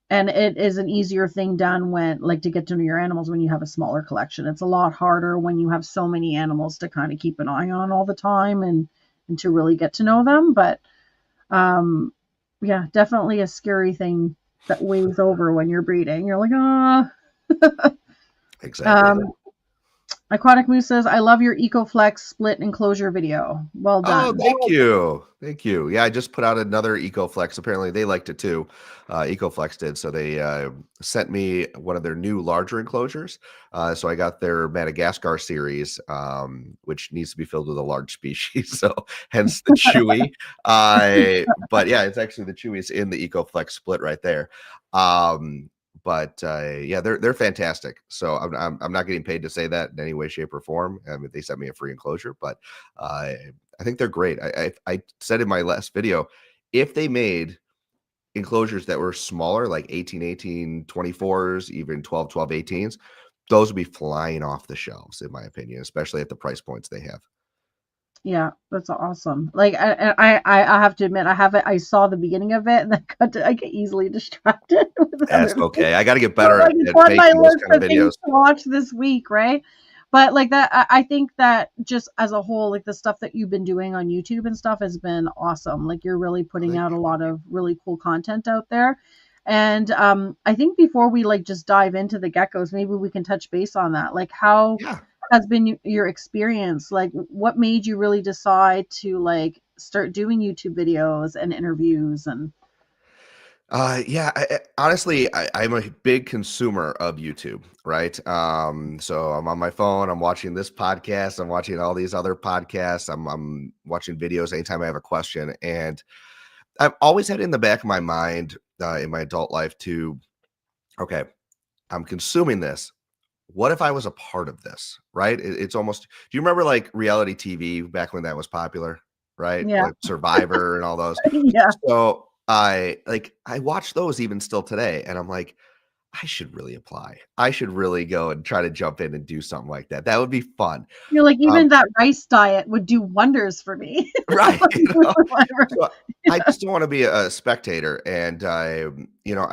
and it is an easier thing done when like to get to know your animals when you have a smaller collection. It's a lot harder when you have so many animals to kind of keep an eye on all the time, and to really get to know them. But um yeah, definitely a scary thing that weighs over when you're breeding. You're like, ah. Exactly. um Aquatic Moose says, I love your EcoFlex split enclosure video. Well Oh, done. thank you. Thank you. Yeah, I just put out another EcoFlex. Apparently, they liked it too. EcoFlex did. So they sent me one of their new larger enclosures. So I got their Madagascar series, which needs to be filled with a large species. So hence the Chewy. But yeah, it's actually the Chewy's in the EcoFlex split right there. But yeah, they're fantastic. So I'm not getting paid to say that in any way, shape, or form. I mean, they sent me a free enclosure, but uh, I think they're great. I said in my last video, if they made enclosures that were smaller, like 18, 24s, even 12, 18s, those would be flying off the shelves, in my opinion, especially at the price points they have. Yeah, that's awesome. Like I have to admit, I saw the beginning of it, and I get easily distracted with That's other things. okay. I got to get So better like it's at on my making those list kind of of things videos. to watch this week, right? But like that, I think that just as a whole, like the stuff that you've been doing on YouTube and stuff has been awesome. Like you're really Oh, putting thank out a you. lot of really cool content out there. And I think before we like just dive into the geckos, maybe we can touch base on that. Like how Yeah. has been your experience? Like what made you really decide to like start doing YouTube videos and interviews and Yeah, honestly, I'm a big consumer of YouTube, right? So I'm on my phone, I'm watching this podcast, I'm watching all these other podcasts, I'm watching videos anytime I have a question. And I've always had in the back of my mind in my adult life to, okay, I'm consuming this. What if I was a part of this, right? It's almost, do you remember like reality TV back when that was popular, right? yeah. Like Survivor and all those. Yeah. So I watch those even still today, and I'm like, I should really apply. I should really go and try to jump in and do something like that. That would be fun. You're like, Um, even that rice diet would do wonders for me. right. Whatever. So I just don't want to be a spectator. And I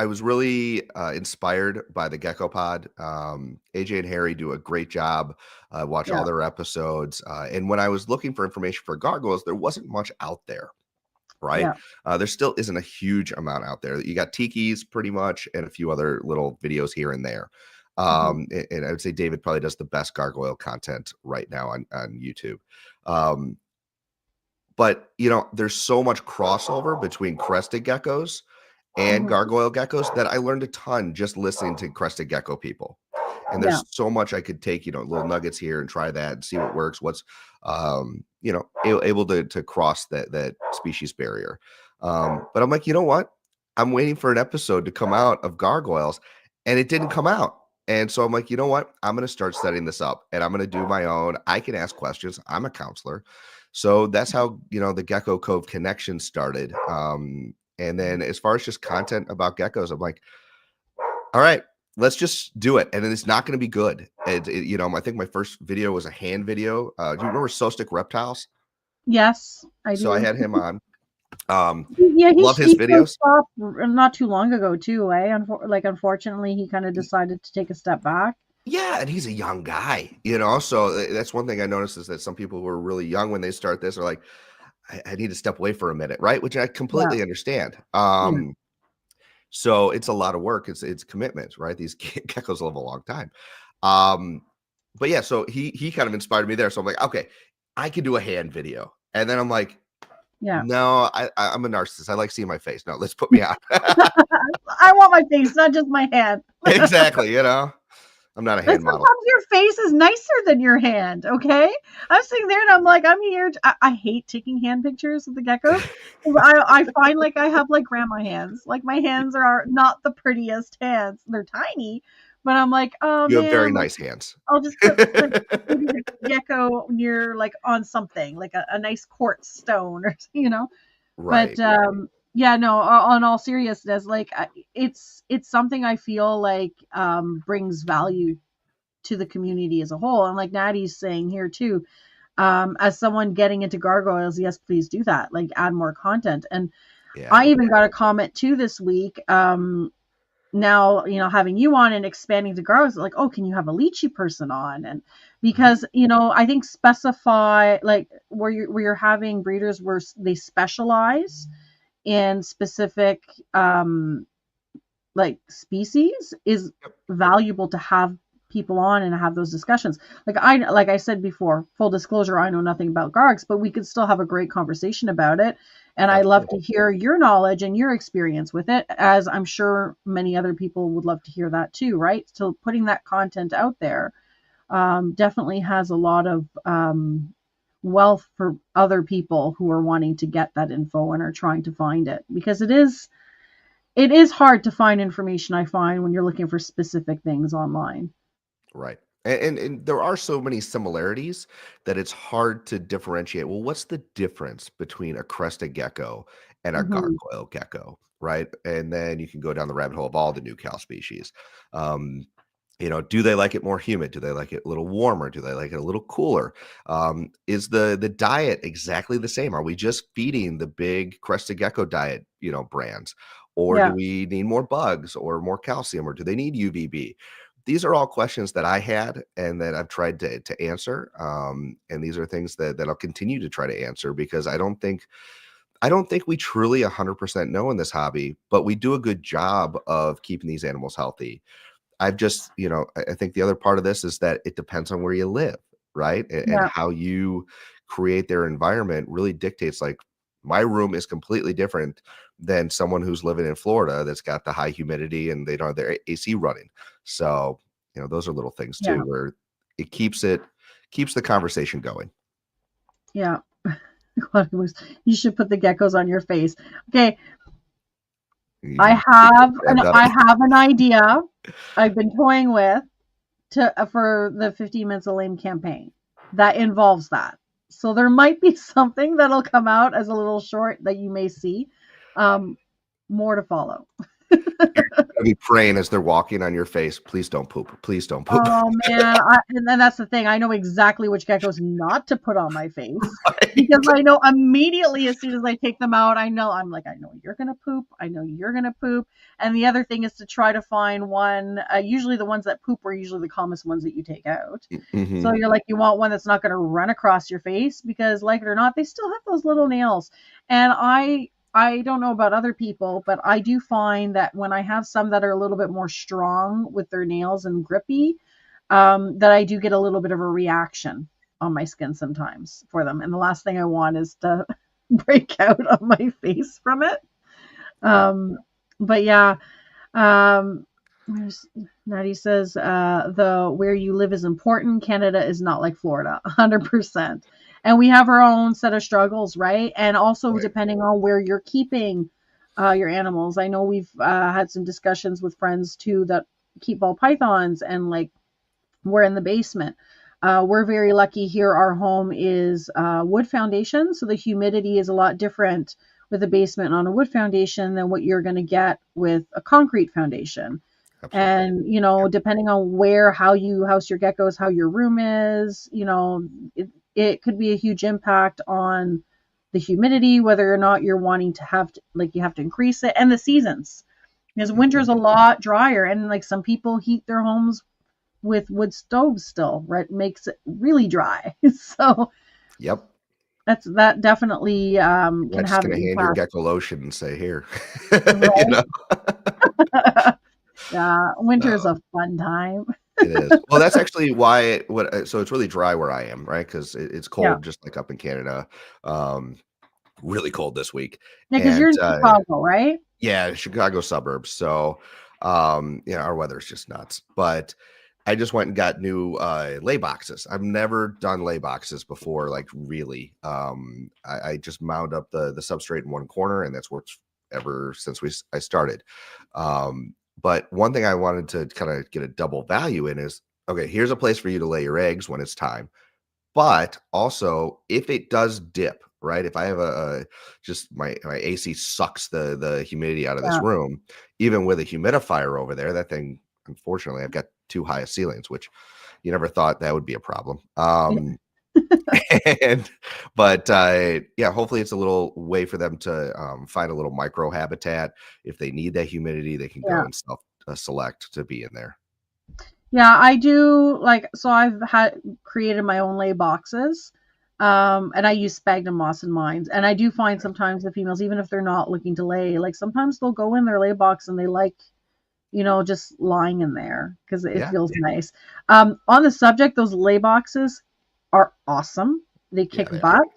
was really inspired by the Gecko Pod. AJ and Harry do a great job. Watch Yeah, all their episodes. And when I was looking for information for gargoyles, there wasn't much out there. Right. yeah. There still isn't a huge amount out there. You got tikis pretty much and a few other little videos here and there. Mhm. And I would say David probably does the best gargoyle content right now on YouTube. Um, but there's so much crossover between crested geckos and Mhm. gargoyle geckos that I learned a ton just listening to crested gecko people. And Yeah. there's so much I could take, little nuggets here and try that and see what works, what's able to cross that species barrier. But I'm like, you know what? I'm waiting for an episode to come out of gargoyles, and it didn't come out. And so I'm like, you know what? I'm going to start setting this up, and I'm going to do my own. I can ask questions. I'm a counselor. So that's how, the Gecko Cove connection started. And then as far as just content about geckos, I'm like, all right, let's just do it. And then it's not going to be good. I think my first video was a hand video. Do you remember Sostic Reptiles? Yes, I So I do. had him on. Um, Yeah, love his he videos. stopped not too long ago too, eh? Unfortunately, he kind of decided to take a step back. Yeah, and he's a young guy, so that's one thing I noticed is that some people who are really young when they start this are like, I need to step away for a minute, right? Which I Yeah, completely understand. yeah, So it's a lot of work. It's commitment, right? These geckos live a long time. Um, but yeah, so he kind of inspired me there. So I'm like, okay, I can do a hand video. And then I'm like, yeah. no, I'm a narcissist. I like seeing my face. No, let's put me on. I want my face, not just my hand. Exactly. I'm not a But hand model. sometimes your face is nicer than your hand, okay? I'm sitting there and I'm like, I'm here. I hate taking hand pictures of the geckos. I find like I have like grandma hands. Like my hands are not the prettiest hands. They're tiny, but I'm like, oh You have very man, like nice hands. I'll just put like maybe the gecko near like on something like a nice quartz stone or But Right. yeah, no. On all seriousness, like it's something I feel like brings value to the community as a whole. And like Natty's saying here too, as someone getting into gargoyles, yes, please do that. Like add more content. And Yeah. I even got a comment too this week. Now, having you on and expanding to gargoyles, like, oh, can you have a lychee person on? And Mhm. because, I think specify like where you're having breeders where they specialize in specific like species is Yep. valuable to have people on and have those discussions. Like I said before, full disclosure, I know nothing about gargs, but we could still have a great conversation about it. And I love Absolutely. to hear your knowledge and your experience with it, as I'm sure many other people would love to hear that too, right? So putting that content out there definitely has a lot of wealth for other people who are wanting to get that info and are trying to find it, because it is hard to find information, I find, when you're looking for specific things online. Right. And there are so many similarities that it's hard to differentiate. Well, what's the difference between a crested gecko and a Mhm. gargoyle gecko? Right. And then you can go down the rabbit hole of all the new cow species. Um, Do they like it more humid? Do they like it a little warmer? Do they like it a little cooler? Is the diet exactly the same? Are we just feeding the big Crested Gecko diet, brands? Or do Yeah. we need more bugs or more calcium, or do they need UVB? These are all questions that I had and that I've tried to answer. And these are things that I'll continue to try to answer because I don't think we truly 100% know in this hobby, but we do a good job of keeping these animals healthy. I've just, I think the other part of this is that it depends on where you live, right? And Yeah. how you create their environment really dictates, like, my room is completely different than someone who's living in Florida that's got the high humidity and they don't have their AC running. So, those are little things too Yeah. where it keeps the conversation going. Yeah. You should put the geckos on your face. Okay, You I can have stand up. an idea I've been toying with for the 15 minutes of lame campaign that involves that. So there might be something that'll come out as a little short that you may see. Um, More to follow. I'll be praying as they're walking on your face. Please don't poop. Please don't poop. Oh man, and then that's the thing. I know exactly which geckos not to put on my face because Right? I know immediately as soon as I take them out, I know you're gonna poop. I know you're gonna poop. And the other thing is to try to find one. Usually the ones that poop are usually the calmest ones that you take out. So Mhm. you want one that's not gonna run across your face because, like it or not, they still have those little nails. And I don't know about other people, but I do find that when I have some that are a little bit more strong with their nails and grippy, that I do get a little bit of a reaction on my skin sometimes for them. And the last thing I want is to break out on my face from it. But yeah, um, Natty says the where you live is important. Canada is not like Florida, 100%. And we have our own set of struggles, right? And also Right. depending on where you're keeping your animals. I know we've had some discussions with friends too that keep ball pythons, and like we're in the basement. We're very lucky here. Our home is wood foundation, so the humidity is a lot different with a basement on a wood foundation than what you're going to get with a concrete foundation. Absolutely. And depending on how you house your geckos, how your room is, it could be a huge impact on the humidity, whether or not you're wanting to you have to increase it, and the seasons. Because Mhm. winter's a lot drier, and like some people heat their homes with wood stoves still, right? Makes it really dry. So Yep. that definitely You're can not just have an gonna hand your impact, gecko lotion and say, "Here." You right? know? Yeah, winter's No, a fun time. it is. Well, that's actually why so it's really dry where I am, right? 'Cause it's Yeah, cold just like up in Canada. Um, really cold this week. yeah, because And, you're in Chicago, right? yeah, Chicago suburbs. So, our weather's just nuts. But I just went and got new lay boxes. I've never done lay boxes before, like really. I just mount up the substrate in one corner, and that's worked ever since I started. But one thing I wanted to kind of get a double value in is, okay, here's a place for you to lay your eggs when it's time. But also, if it does dip, right? If I have just my AC sucks the humidity out of this Yeah, room, even with a humidifier over there, that thing, unfortunately, I've got too high of ceilings, which you never thought that would be a problem. yeah, And but yeah, hopefully it's a little way for them to find a little micro habitat. If they need that humidity, they can go yeah. and self select to be in there. Yeah, I do so I've had created my own lay boxes. And I use sphagnum moss in mine. And I do find sometimes the females, even if they're not looking to lay, like sometimes they'll go in their lay box and they like, just lying in there because it Yeah, feels nice. On the subject, those lay boxes are awesome. They yeah, kick they are. butt.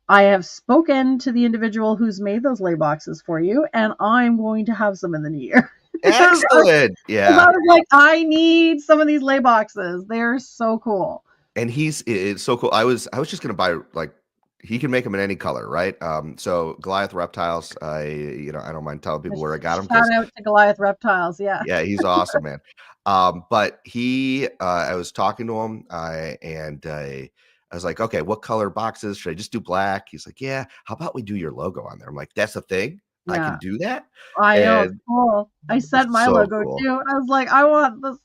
I have spoken to the individual who's made those lay boxes for you, and I'm going to have some in the new year. Because Excellent. I Yeah. was like, I need some of these lay boxes. They're so cool. And it's so cool. I was just gonna buy, like, he can make them in any color, right? So Goliath reptiles, I don't mind telling people where I got them Shout because out to Goliath Reptiles. Yeah. yeah, he's awesome, man. But I was talking to him, and I was like, okay, what color boxes should I just do? Black? He's like, yeah. How about we do your logo on there? I'm like, that's the thing. I can Yeah. do that. I know, it's And cool. I it's sent my so logo cool. too. I was like, I want this.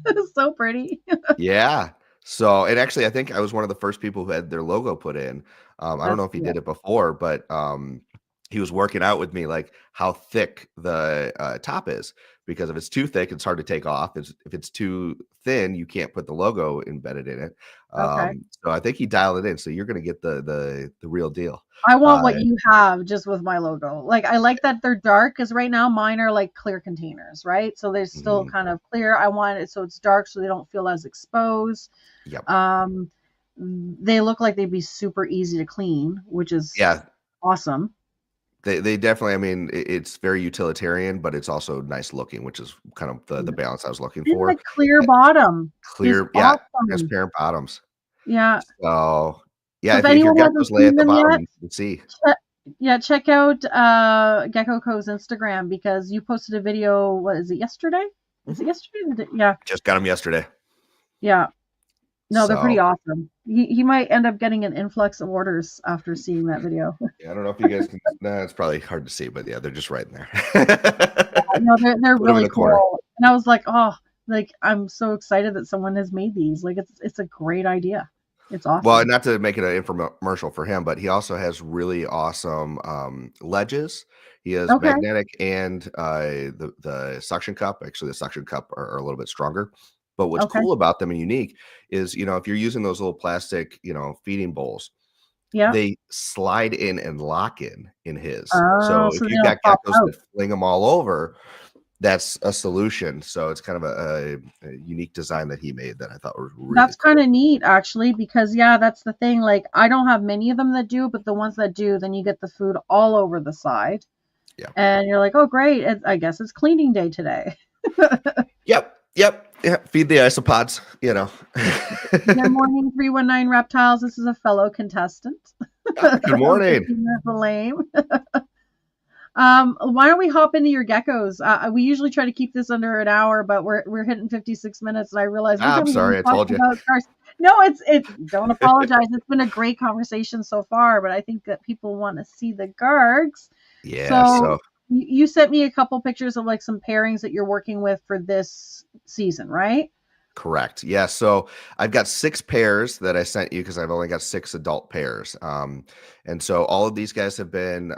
It's so pretty. Yeah. So, and actually, I think I was one of the first people who had their logo put in. I don't know That's if he yeah. did it before, but he was working out with me like how thick the top is, because if it's too thick, it's hard to take off. If it's too thin, you can't put the logo embedded in it. Okay. So I think he dialed it in. So you're gonna get the real deal. I want Uh, what you have just with my logo. Like I like that they're dark because right now mine are like clear containers, right? So they're still mhm. kind of clear. I want it so it's dark so they don't feel as exposed. Yep. Um, they look like they'd be super easy to clean, which is Yeah. awesome. They definitely. I mean, it's very utilitarian, but it's also nice looking, which is kind of the Yeah. balance I was looking And the for. clear bottom is Clear, yeah, awesome. transparent bottoms. Yeah. So, yeah, So if if you've anyone got hasn't those lay seen at the them bottom, yet, you can see. check out Gecko Cove's Instagram because you posted a video. What is it? Yesterday? Is it Mhm. yesterday? Yeah. Just got them yesterday. Yeah. No, they're pretty So, awesome. He might end up getting an influx of orders after seeing that video. yeah, I don't know if you guys can nah, it's probably hard to see, but yeah, they're just right in there. No, they're Put them in really the corner. cool. And I was like, oh, like I'm so excited that someone has made these. Like it's a great idea. It's Well, awesome. not to make it an infomercial for him, but he also has really awesome ledges. He has Okay. magnetic and the suction cup. Actually, the suction cup are a little bit stronger. But what's Okay. cool about them and unique is, if you're using those little plastic, feeding bowls, Yeah. they slide in and lock in his. Oh, So so if they you've don't got pop geckos out. that fling them all over, that's a solution. So it's kind of a unique design that he made that I thought was really That's kind cool. of neat actually, because yeah, that's the thing. Like I don't have many of them that do, but the ones that do, then you get the food all over the side. Yeah. And you're like, oh great, I guess it's cleaning day today. Yep. Yep. Yeah. Feed the isopods, Good morning, 319 Reptiles. This is a fellow contestant. Good morning. The lame. Why don't we hop into your geckos? We usually try to keep this under an hour, but we're hitting 56 minutes, and I realize we I'm haven't even sorry. I talked told you. about cars. No, it's don't apologize. It's been a great conversation so far, but I think that people want to see the gargs. Yeah. So So you sent me a couple pictures of like some pairings that you're working with for this season, right? correct. Yeah. So I've got 6 pairs that I sent you because I've only got 6 adult pairs. And so all of these guys have been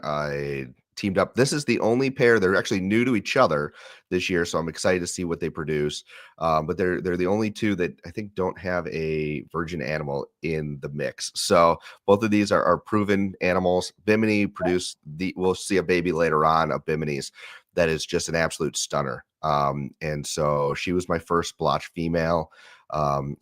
teamed up. This is the only pair. They're actually new to each other this year, so I'm excited to see what they produce. But they're the only 2 that I think don't have a virgin animal in the mix. So both of these are proven animals. Bimini produced we'll see a baby later on of Bimini's that is just an absolute stunner. And so she was my first blotch female.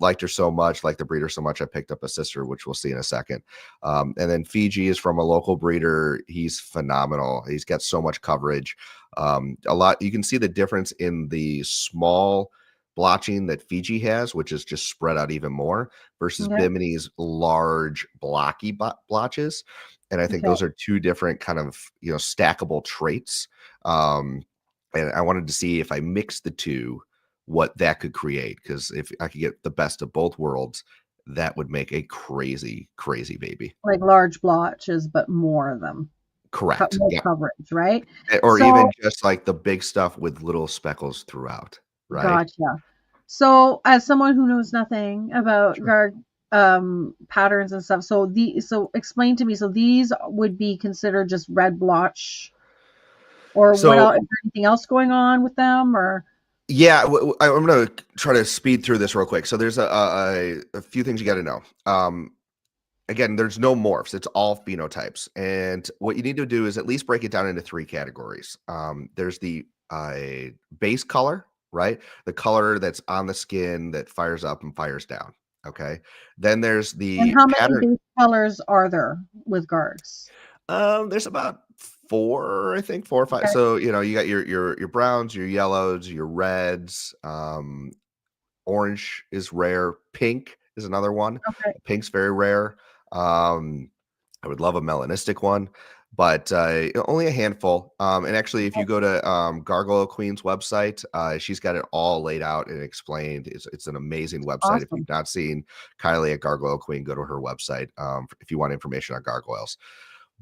Liked her so much, liked the breeder so much, I picked up a sister, which we'll see in a second. And then Fiji is from a local breeder. He's phenomenal. He's got so much coverage. You can see the difference in the small blotching that Fiji has, which is just spread out even more, versus Okay. Bimini's large blocky blotches. And I think Okay. those are 2 different kind of stackable traits. And I wanted to see if I mixed the 2, what that could create. Because if I could get the best of both worlds, that would make a crazy, crazy baby. Like large blotches, but more of them. Correct. More Yeah. coverage, right? Or So even just like the big stuff with little speckles throughout. Right. gotcha. So as someone who knows nothing about Sure. guard patterns and stuff, so explain to me. So these would be considered just red blotch, or what So else? Is there anything else going on with them, or yeah, I'm going to try to speed through this real quick. So there's a few things you got to know. Again, there's no morphs. It's all phenotypes. And what you need to do is at least break it down into 3 categories. There's the base color, right? The color that's on the skin that fires up and fires down. Okay. Then there's and the how many pattern. base colors are there with guards? There's about 4, I think 4 or 5. Okay, So, you got your browns, your yellows, your reds, orange is rare. Pink is another one. okay, Pink's very rare. I would love a melanistic one, but only a handful. And actually, if you go to Gargoyle Queen's website, she's got it all laid out and explained. It's an amazing website. If awesome. you've not seen Kylie at Gargoyle Queen, go to her website if you want information on gargoyles.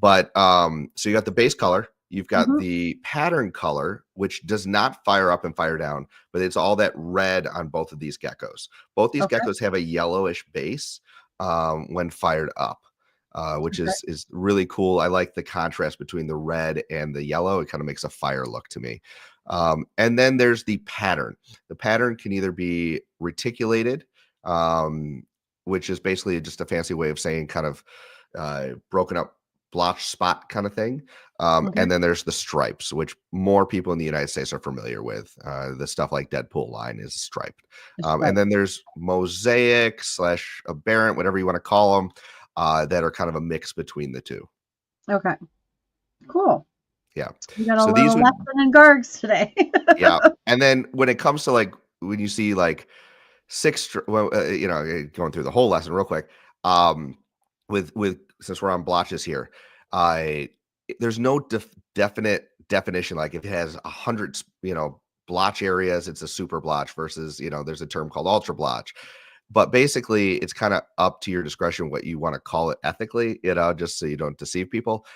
But so you got the base color, You've got the pattern color, which does not fire up and fire down, but it's all that red on both of these geckos. Both these Okay. geckos have a yellowish base when fired up, which is really cool. I like the contrast between the red and the yellow. It kind of makes a fire look to me. And then there's the pattern. The pattern can either be reticulated, which is basically just a fancy way of saying kind of broken up blotch spot kind of thing. And then there's the stripes, which more people in the United States are familiar with. The stuff like Deadpool line is striped. And then there's mosaic / aberrant, whatever you want to call them, that are kind of a mix between the two. Okay. Cool. Yeah. We got a little lesson in Gargs today. Yeah. And then when it comes to like, when you see like going through the whole lesson real quick, with since we're on blotches here, there's no definite definition. Like if it has 100, blotch areas, it's a super blotch versus, there's a term called ultra blotch. But basically, it's kind of up to your discretion what you want to call it ethically, just so you don't deceive people,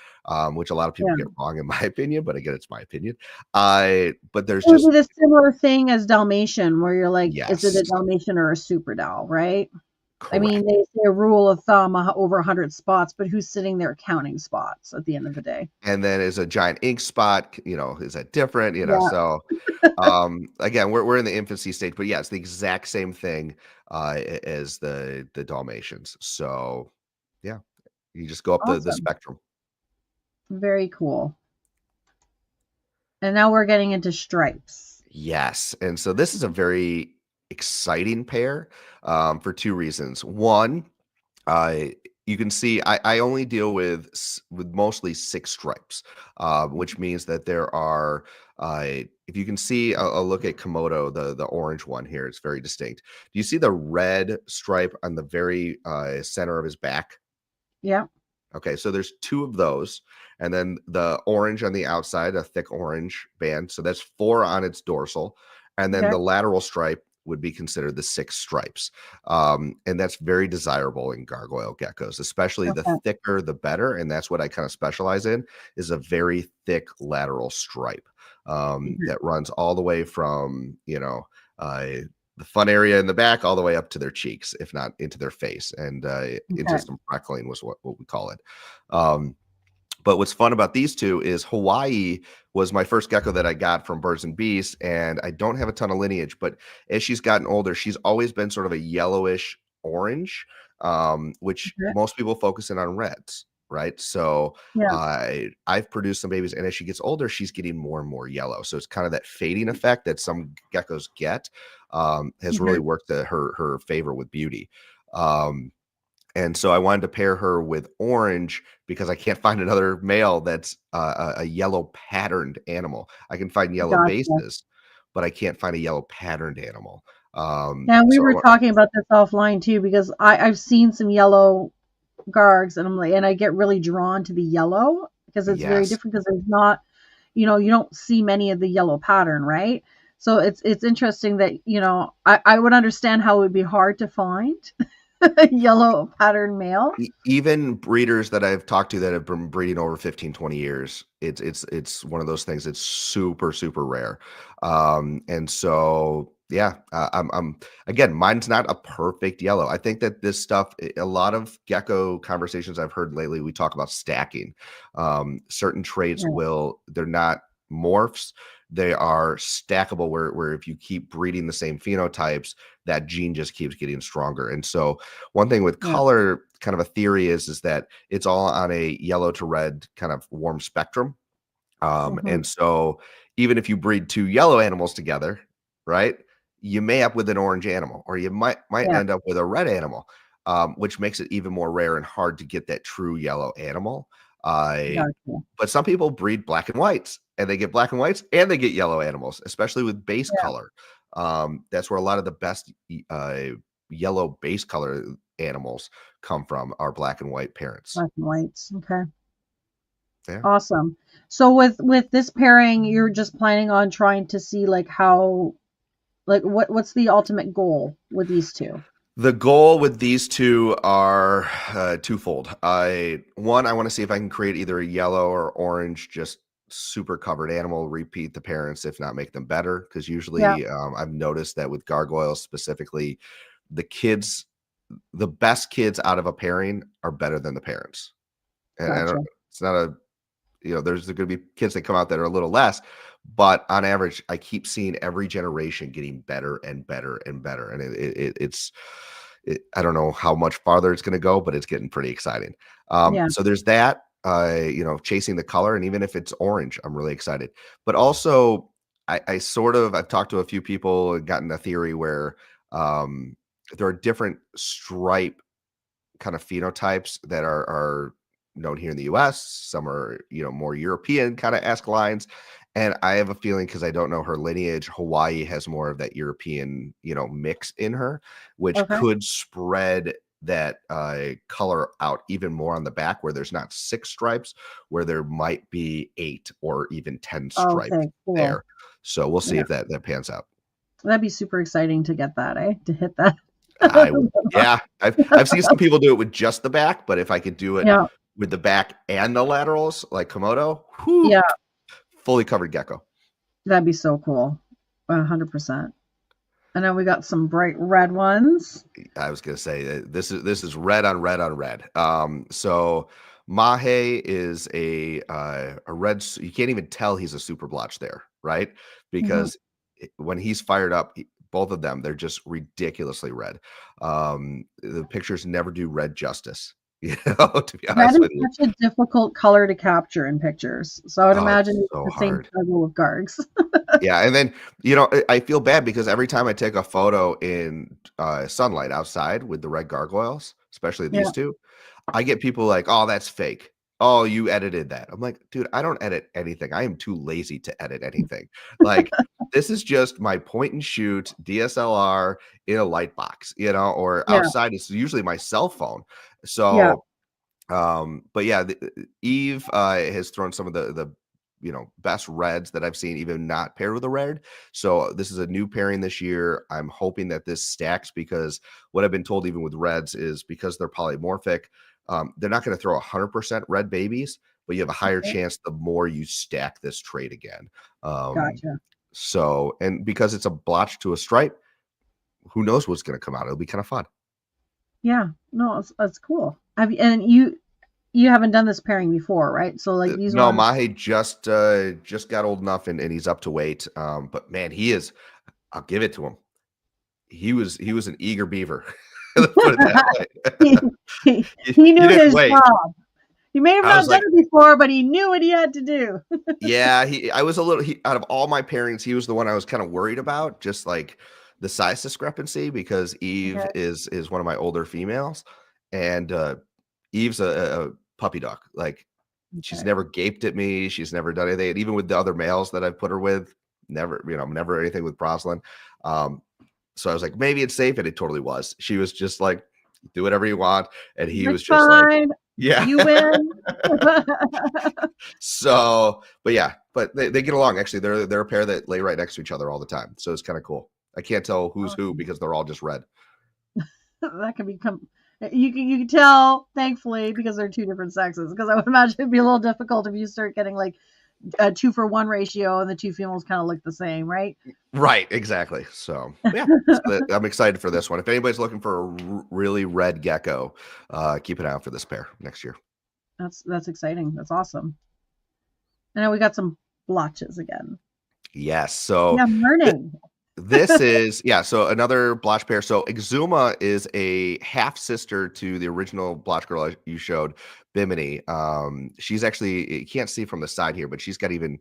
which a lot of people get wrong, in my opinion. But again, it's my opinion. But there's just a similar thing as Dalmatian, where you're like, yes. Is it a Dalmatian or a super Dal, right? Correct. I mean, they say a rule of thumb over 100 spots, but who's sitting there counting spots at the end of the day? And then is a giant ink spot, is that different? So again, we're in the infancy stage, but yeah, it's the exact same thing as the Dalmatians. So yeah, you just go up the spectrum. Very cool. And now we're getting into stripes. Yes. And so this is a very exciting pair for two reasons. One, you can see I only deal with mostly 6 stripes, which means that there are, if you can see, I'll look at Komodo, the orange one here. It's very distinct. Do you see the red stripe on the very center of his back? Yeah. Okay, so there's 2 of those, and then the orange on the outside, a thick orange band. So that's 4 on its dorsal, and then the lateral stripe would be considered the 6 stripes. And that's very desirable in gargoyle geckos, especially the thicker, the better. And that's what I kind of specialize in, is a very thick lateral stripe that runs all the way from, the fun area in the back all the way up to their cheeks, if not into their face, and into some freckling was what we call it. But what's fun about these two is Hawaii was my first gecko that I got from Birds and Beasts, and I don't have a ton of lineage, but as she's gotten older, she's always been sort of a yellowish orange, which most people focus in on reds, right? So I've produced some babies, and as she gets older, she's getting more and more yellow. So it's kind of that fading effect that some geckos get has really worked to her favor with beauty. And so I wanted to pair her with orange because I can't find another male that's a yellow patterned animal. I can find yellow bases, but I can't find a yellow patterned animal. Yeah, we were talking about this offline too, because I've seen some yellow gargs, and I'm like, and I get really drawn to the yellow because it's very different, because there's not, you don't see many of the yellow pattern, right? So it's interesting that, I would understand how it would be hard to find a yellow pattern male. Even breeders that I've talked to that have been breeding over 15, 20 years, it's one of those things that's super, super rare. And so, I'm again, mine's not a perfect yellow. I think that this stuff, a lot of gecko conversations I've heard lately, we talk about stacking. Certain traits they're not morphs. They are stackable, where if you keep breeding the same phenotypes, that gene just keeps getting stronger. And so one thing with color, kind of a theory is that it's all on a yellow to red kind of warm spectrum. And so even if you breed 2 yellow animals together, right, you may end up with an orange animal, or you might end up with a red animal, which makes it even more rare and hard to get that true yellow animal. But some people breed black and whites, and they get black and whites and they get yellow animals, especially with base color. That's where a lot of the best yellow base color animals come from, are black and white parents. Black and whites. Okay. Yeah. Awesome. So with this pairing, you're just planning on trying to see what's the ultimate goal with these two? The goal with these two are twofold. One, I want to see if I can create either a yellow or orange, just super covered animal, repeat the parents, if not make them better. Because Yeah. usually I've noticed that with gargoyles specifically, the kids, the best kids out of a pairing are better than the parents. And Gotcha. it's not a, there's going to be kids that come out that are a little less, but on average, I keep seeing every generation getting better and better and better. And I don't know how much farther it's going to go, but it's getting pretty exciting. Yeah. So there's that, chasing the color. And even if it's orange, I'm really excited. But also, I've talked to a few people and gotten a theory where um, there are different stripe kind of phenotypes that are known here in the US. Some are, more European kind of esque lines. And I have a feeling, because I don't know her lineage, Hawaii has more of that European, mix in her, which Okay. could spread that color out even more on the back, where there's not 6 stripes, where there might be 8 or even 10 stripes Okay. Cool. there. So we'll see Yeah. if that pans out. That'd be super exciting to get that, eh? To hit that. Yeah, I've seen some people do it with just the back, but if I could do it Yeah. with the back and the laterals like Komodo, whew, Yeah. fully covered gecko. That'd be so cool. 100%. And then we got some bright red ones. I was gonna say this is red on red on red. So Mahe is a red. You can't even tell he's a super blotch there, right? Mhm. Because when he's fired up, both of them, they're just ridiculously red. The pictures never do red justice. To be That honest is with you. such a difficult color to capture in pictures. So I would Oh, imagine it's it's so the same hard. struggle with Gargs. Yeah, and then, I feel bad because every time I take a photo in sunlight outside with the red gargoyles, especially Yeah. these two, I get people like, "Oh, that's fake. Oh, you edited that." I'm like, "Dude, I don't edit anything. I am too lazy to edit anything." Like, this is just my point and shoot DSLR in a light box, or Yeah. outside it's usually my cell phone. Yeah. So but yeah, Eve has thrown some of the best reds that I've seen, even not paired with a red. So this is a new pairing this year. I'm hoping that this stacks, because what I've been told, even with reds, is because they're polymorphic, they're not going to throw 100% red babies, but you have a higher Okay. chance the more you stack this trait again. Um, Gotcha. so, and because it's a blotch to a stripe, who knows what's going to come out? It'll be kind of fun. Yeah. No, it's cool. And you haven't done this pairing before, right? So like these No, ones. Mahe just got old enough, and he's up to weight. But man, he is. I'll give it to him. He was an eager beaver. Let's put it that he, way. he, He he knew didn't his wait. job. He may have I was not done like, it before, but he knew what he had to do. yeah. I was a little. Out of all my pairings, he was the one I was kind of worried about, just like the size discrepancy, because Eve Okay. is one of my older females, and Eve's a puppy dog. Like, she's Okay. never gaped at me. She's never done anything. And even with the other males that I've put her with, never anything with Proslin. So I was like, maybe it's safe. And it totally was. She was just like, do whatever you want. And he It's was just like, fine. yeah. You win. So, but yeah, but they get along. Actually, they're a pair that lay right next to each other all the time. So it's kind of cool. I can't tell who's who Awesome. because they're all just red. That can become. You can tell, thankfully, because they're two different sexes. Because I would imagine it'd be a little difficult if you start getting like a 2-for-1 ratio and the two females kind of look the same, right? Right, exactly. So yeah, I'm excited for this one. If anybody's looking for a really red gecko, keep an eye out for this pair next year. That's exciting. That's awesome. And now we got some blotches again. Yes. So Yeah, I'm learning. this is, yeah, so another blotch pair. So Exuma is a half sister to the original blotch girl you showed, Bimini. She's actually, you can't see from the side here, but she's got even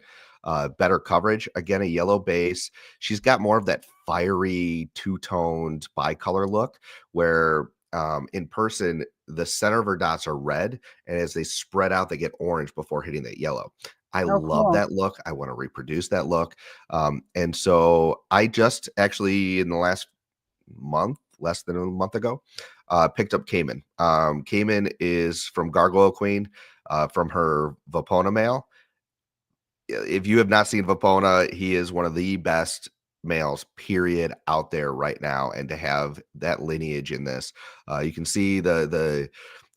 better coverage. Again, a yellow base. She's got more of that fiery two-toned bicolor look, where in person the center of her dots are red, and as they spread out, they get orange before hitting that yellow. I Oh, love cool. that look. I want to reproduce that look. And so I just actually, in the last month, less than a month ago, picked up Cayman. Cayman is from Gargoyle Queen, from her Vapona male. If you have not seen Vapona, he is one of the best males, period, out there right now. And to have that lineage in this, you can see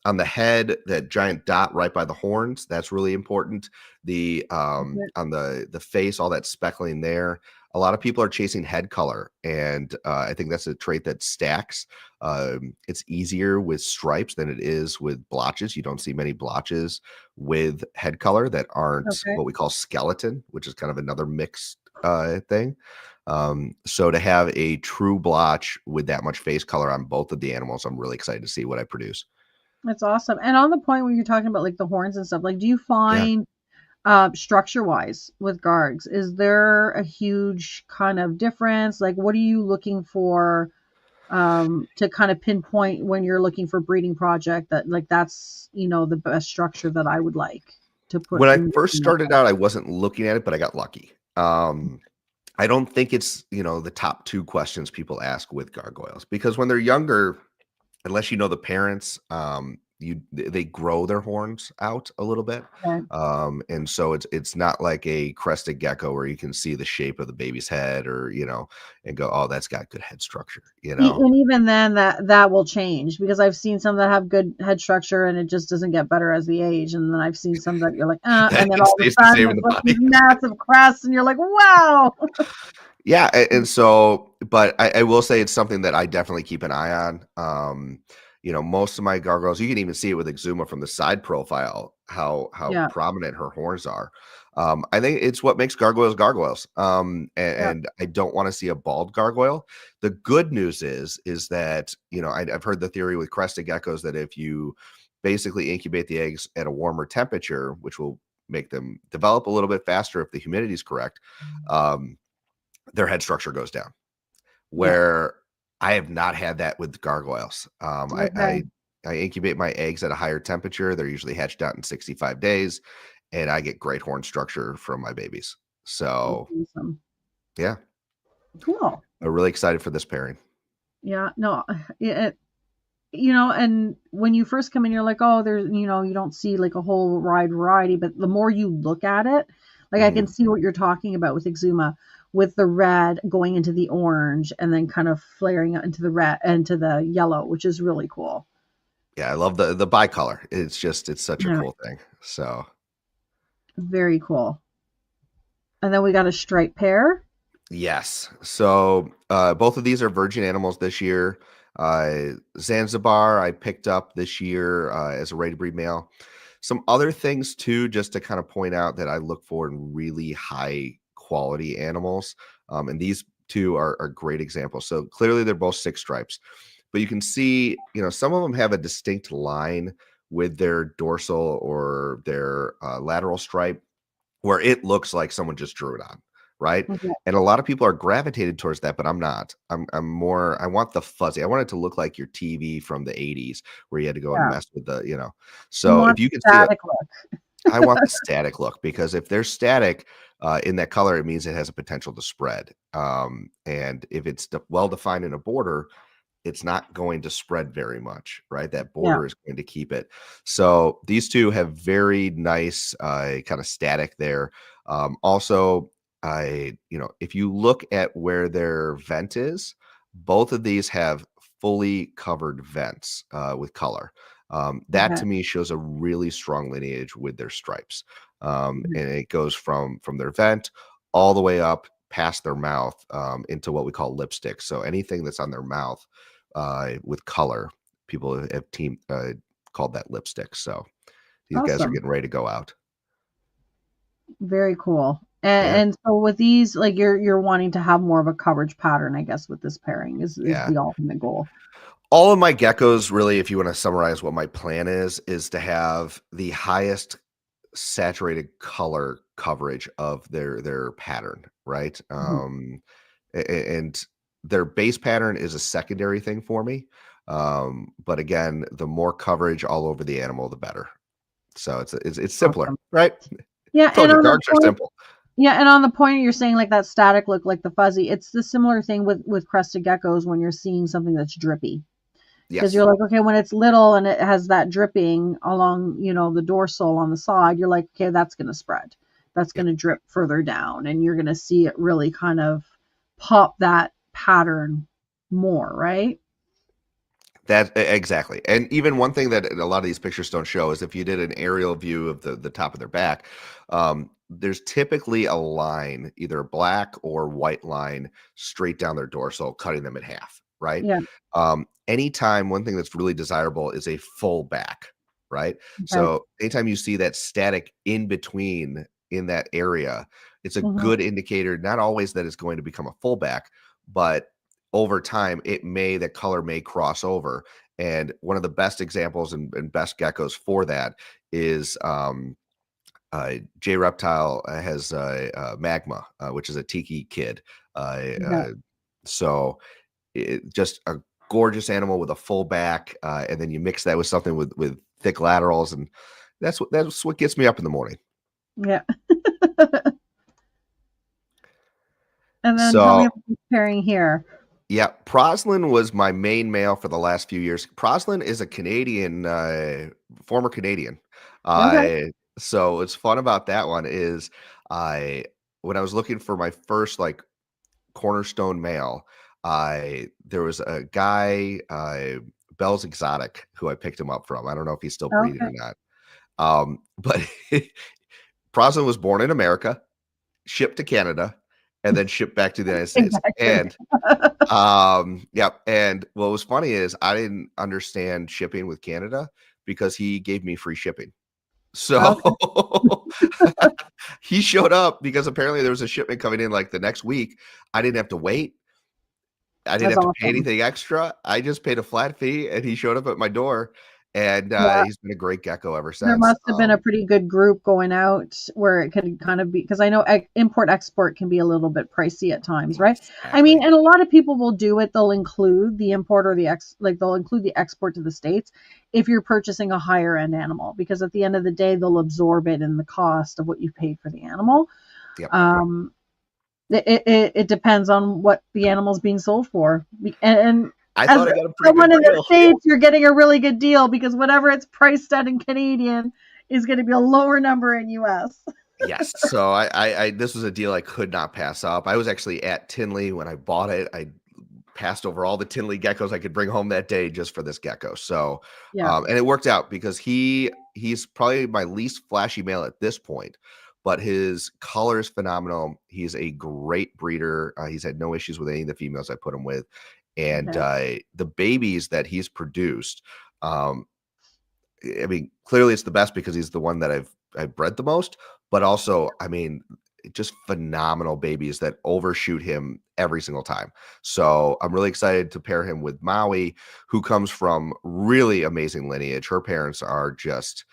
On the head, that giant dot right by the horns, that's really important. The Okay. on the face, all that speckling there. A lot of people are chasing head color, and I think that's a trait that stacks. It's easier with stripes than it is with blotches. You don't see many blotches with head color that aren't Okay. what we call skeleton, which is kind of another mixed thing. So to have a true blotch with that much face color on both of the animals, I'm really excited to see what I produce. That's awesome. And on the point where you're talking about like the horns and stuff, like do you Yeah. find structure wise with Gargs, is there a huge kind of difference? Like what are you looking for to kind of pinpoint when you're looking for breeding project that like that's the best structure that I would like to put When I in first that started bowl? out, I wasn't looking at it, but I got lucky. I don't think it's, the top 2 questions people ask with gargoyles because when they're younger, unless you know the parents, they grow their horns out a little bit, Okay. and so it's not like a crested gecko where you can see the shape of the baby's head or and go, oh, that's got good head structure, And even then that will change because I've seen some that have good head structure and it just doesn't get better as the age. And then I've seen some that you're like, that and then it all of stays a the sudden same in it's the like these body. massive crests and you're like, wow. Yeah, and so, but I will say it's something that I definitely keep an eye on. Most of my gargoyles, you can even see it with Exuma from the side profile, how Yeah. prominent her horns are. I think it's what makes gargoyles gargoyles. Yeah. And I don't want to see a bald gargoyle. The good news is that I've heard the theory with crested geckos that if you basically incubate the eggs at a warmer temperature, which will make them develop a little bit faster if the humidity is correct. Um, their head structure goes down. Yeah. Where I have not had that with gargoyles. Okay. I incubate my eggs at a higher temperature. They're usually hatched out in 65 days, and I get great horn structure from my babies. That's So awesome. yeah, Cool. I'm really excited for this pairing. Yeah. No, it, and when you first come in, you're like, oh, there's, you don't see like a whole wide variety, but the more you look at it, like I can Mhm. see what you're talking about with Exuma, with the red going into the orange and then kind of flaring out into the red, into the yellow, which is really cool. Yeah, I love the bicolor. It's such a Yeah, cool thing. So very cool. And then we got a striped pair. yes. So both of these are virgin animals this year. Zanzibar, I picked up this year as a ready to breed male. Some other things too, just to kind of point out that I look for in really high quality animals. And these two are great examples. So clearly they're both 6 stripes, but you can see, some of them have a distinct line with their dorsal or their lateral stripe where it looks like someone just drew it on, right? Okay. And a lot of people are gravitated towards that, but I'm not. I'm more I want the fuzzy. I want it to look like your TV from the 80s where you had to go and Yeah. mess with the. You So if want you can see it, static look. I want the static look because if they're static in that color, it means it has a potential to spread. And if it's well defined in a border, it's not going to spread very much, right? That Yeah. border is going to keep it. So these two have very nice kind of static there. Also, if you look at where their vent is, both of these have fully covered vents with color. That Okay. to me shows a really strong lineage with their stripes. Mhm. And it goes from their vent all the way up past their mouth into what we call lipstick. So anything that's on their mouth with color. People have called that lipstick. So these guys are Awesome. getting ready to go out. Very cool. Yeah, And so with these, like you're wanting to have more of a coverage pattern, I guess, with this pairing is yeah. the ultimate goal. All of my geckos, really, if you want to summarize what my plan is to have the highest saturated color coverage of their pattern, right? Mhm. And their base pattern is a secondary thing for me. But again, the more coverage all over the animal, the better. So it's simpler, Awesome. right? Yeah, Told and you, on the gargs are point simple. Yeah, and on the point you're saying like that static look, like the fuzzy, it's the similar thing with crested geckos when you're seeing something that's drippy. Because you're Yes. like, okay, when it's little and it has that dripping along, the dorsal on the side, you're like, okay, that's going to spread. That's Yep. going to drip further down, and you're going to see it really kind of pop that pattern more, right? Exactly. And even one thing that a lot of these pictures don't show is if you did an aerial view of the top of their back, there's typically a line, either a black or white line, straight down their dorsal, cutting them in half, right? Yeah. Anytime, one thing that's really desirable is a full back, right? Okay. So anytime you see that static in between in that area, it's a Mhm. good indicator, not always that it's going to become a full back, but over time, the color may cross over. And one of the best examples and best geckos for that is J Reptile has Magma, which is a tiki kid. Yeah. So just a gorgeous animal with a full back, and then you mix that with something with thick laterals, and that's what gets me up in the morning. Yeah. And then tell me So about this pairing here. yeah, Proslin was my main male for the last few years. Proslin is a Canadian, former Canadian. Okay. So what's fun about that one is I when I was looking for my first like cornerstone male, I there was a guy, Bell's Exotic, who I picked him up from. I don't know if he's still breeding Okay. or not. But Proslin was born in America, shipped to Canada, and then shipped back to the United Came States. back here. And yep. And what was funny is I didn't understand shipping with Canada because he gave me free shipping. So Okay. he showed up because apparently there was a shipment coming in like the next week. I didn't have to wait. I didn't That's have to pay awesome. anything extra. I just paid a flat fee and he showed up at my door, and Yeah. he's been a great gecko ever There since. must have been a pretty good group going out where it could kind of be, because I know import export can be a little bit pricey at times, right? I mean, Exactly. and a lot of people will do it. They'll include the import or they'll include the export to the States if you're purchasing a higher end animal, because at the end of the day, they'll absorb it in the cost of what you paid for the animal. Yep. Um, it depends on what the animal's being sold for. And I as thought I got a pretty someone good in the deal. States, you're getting a really good deal because whatever it's priced at in Canadian is going to be a lower number in US. Yes. So I this was a deal I could not pass up. I was actually at Tinley when I bought it. I passed over all the Tinley geckos I could bring home that day just for this gecko. So Yeah. and it worked out because he's probably my least flashy male at this point, but his color is phenomenal. He's a great breeder. He's had no issues with any of the females I put him with. And Okay. the babies that he's produced, um, I mean, clearly it's the best because he's the one that I've bred the most, but also, I mean, just phenomenal babies that overshoot him every single time. So I'm really excited to pair him with Maui, who comes from really amazing lineage. Her parents are just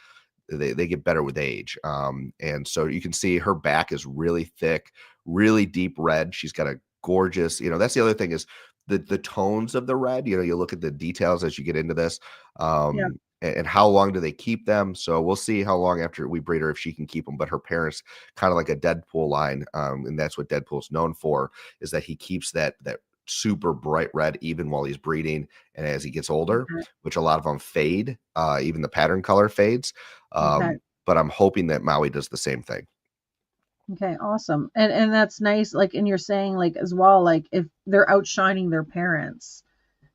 they get better with age. And so you can see her back is really thick, really deep red. She's got a gorgeous, that's the other thing is the tones of the red. You look at the details as you get into this. Yeah. And how long do they keep them? So we'll see how long after we breed her if she can keep them. But her parents kind of like a Deadpool line, and that's what Deadpool's known for, is that he keeps that super bright red even while he's breeding, and as he gets older, Okay. which a lot of them fade, even the pattern color fades. Okay. But I'm hoping that Maui does the same thing. Okay. Awesome. And that's nice. Like, and you're saying like as well, like if they're outshining their parents,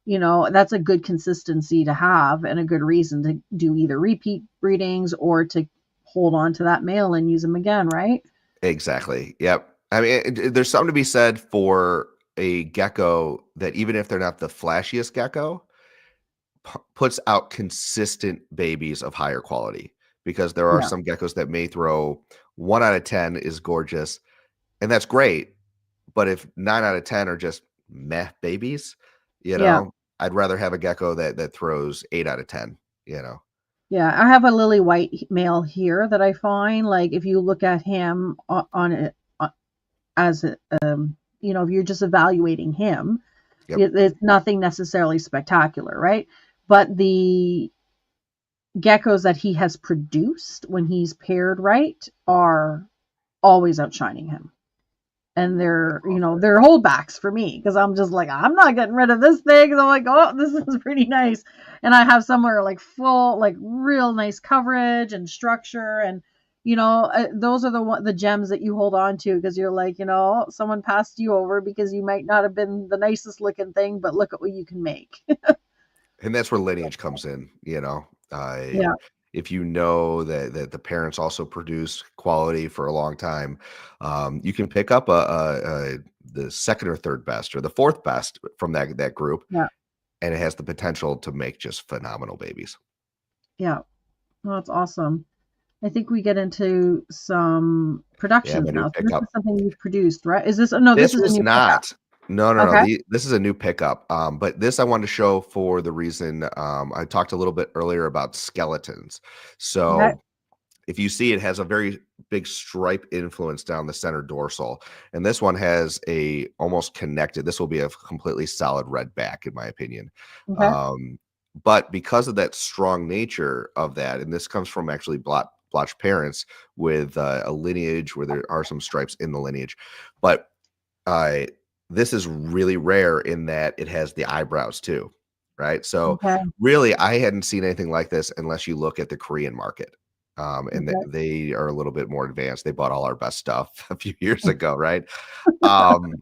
that's a good consistency to have and a good reason to do either repeat breedings or to hold on to that male and use them again, right? Exactly. Yep. I mean, there's something to be said for a gecko that even if they're not the flashiest gecko, puts out consistent babies of higher quality, because there are Yeah. some geckos that may throw 1 out of 10 is gorgeous, and that's great. But if 9 out of 10 are just meh babies, Yeah. I'd rather have a gecko that throws 8 out of 10, you know. Yeah, I have a lily white male here that I find like if you look at him on it as a, if you're just evaluating him, Yep. it's nothing necessarily spectacular, right? But the geckos that he has produced when he's paired right are always outshining him. And they're holdbacks for me because I'm just like, I'm not getting rid of this thing. And I'm like, oh, this is pretty nice. And I have somewhere like full, like real nice coverage and structure. And, those are the gems that you hold on to because you're like, someone passed you over because you might not have been the nicest looking thing, but look at what you can make. And that's where lineage comes in, Yeah. if you know that the parents also produce quality for a long time, you can pick up the second or third best or the fourth best from that group, Yeah. and it has the potential to make just phenomenal babies. Yeah. Well, that's awesome. I think we get into some Yeah, my productions new now. So this pickup. is something you've produced, right? Is this? No, this This is a was new pickup. not. No, no, no. Okay. This is a new pickup. But this I wanted to show for the reason I talked a little bit earlier about skeletons. Okay. So if you see, it has a very big stripe influence down the center dorsal, and this one has a almost connected. This will be a completely solid red back, in my opinion. Okay. Um, but because of that strong nature of that, and this comes from actually blotched parents with a lineage where there are some stripes in the lineage, but uh, this is really rare in that it has the eyebrows too, right? So Okay. really, I hadn't seen anything like this unless you look at the Korean market. And Okay. they are a little bit more advanced. They bought all our best stuff a few years ago, right? Um,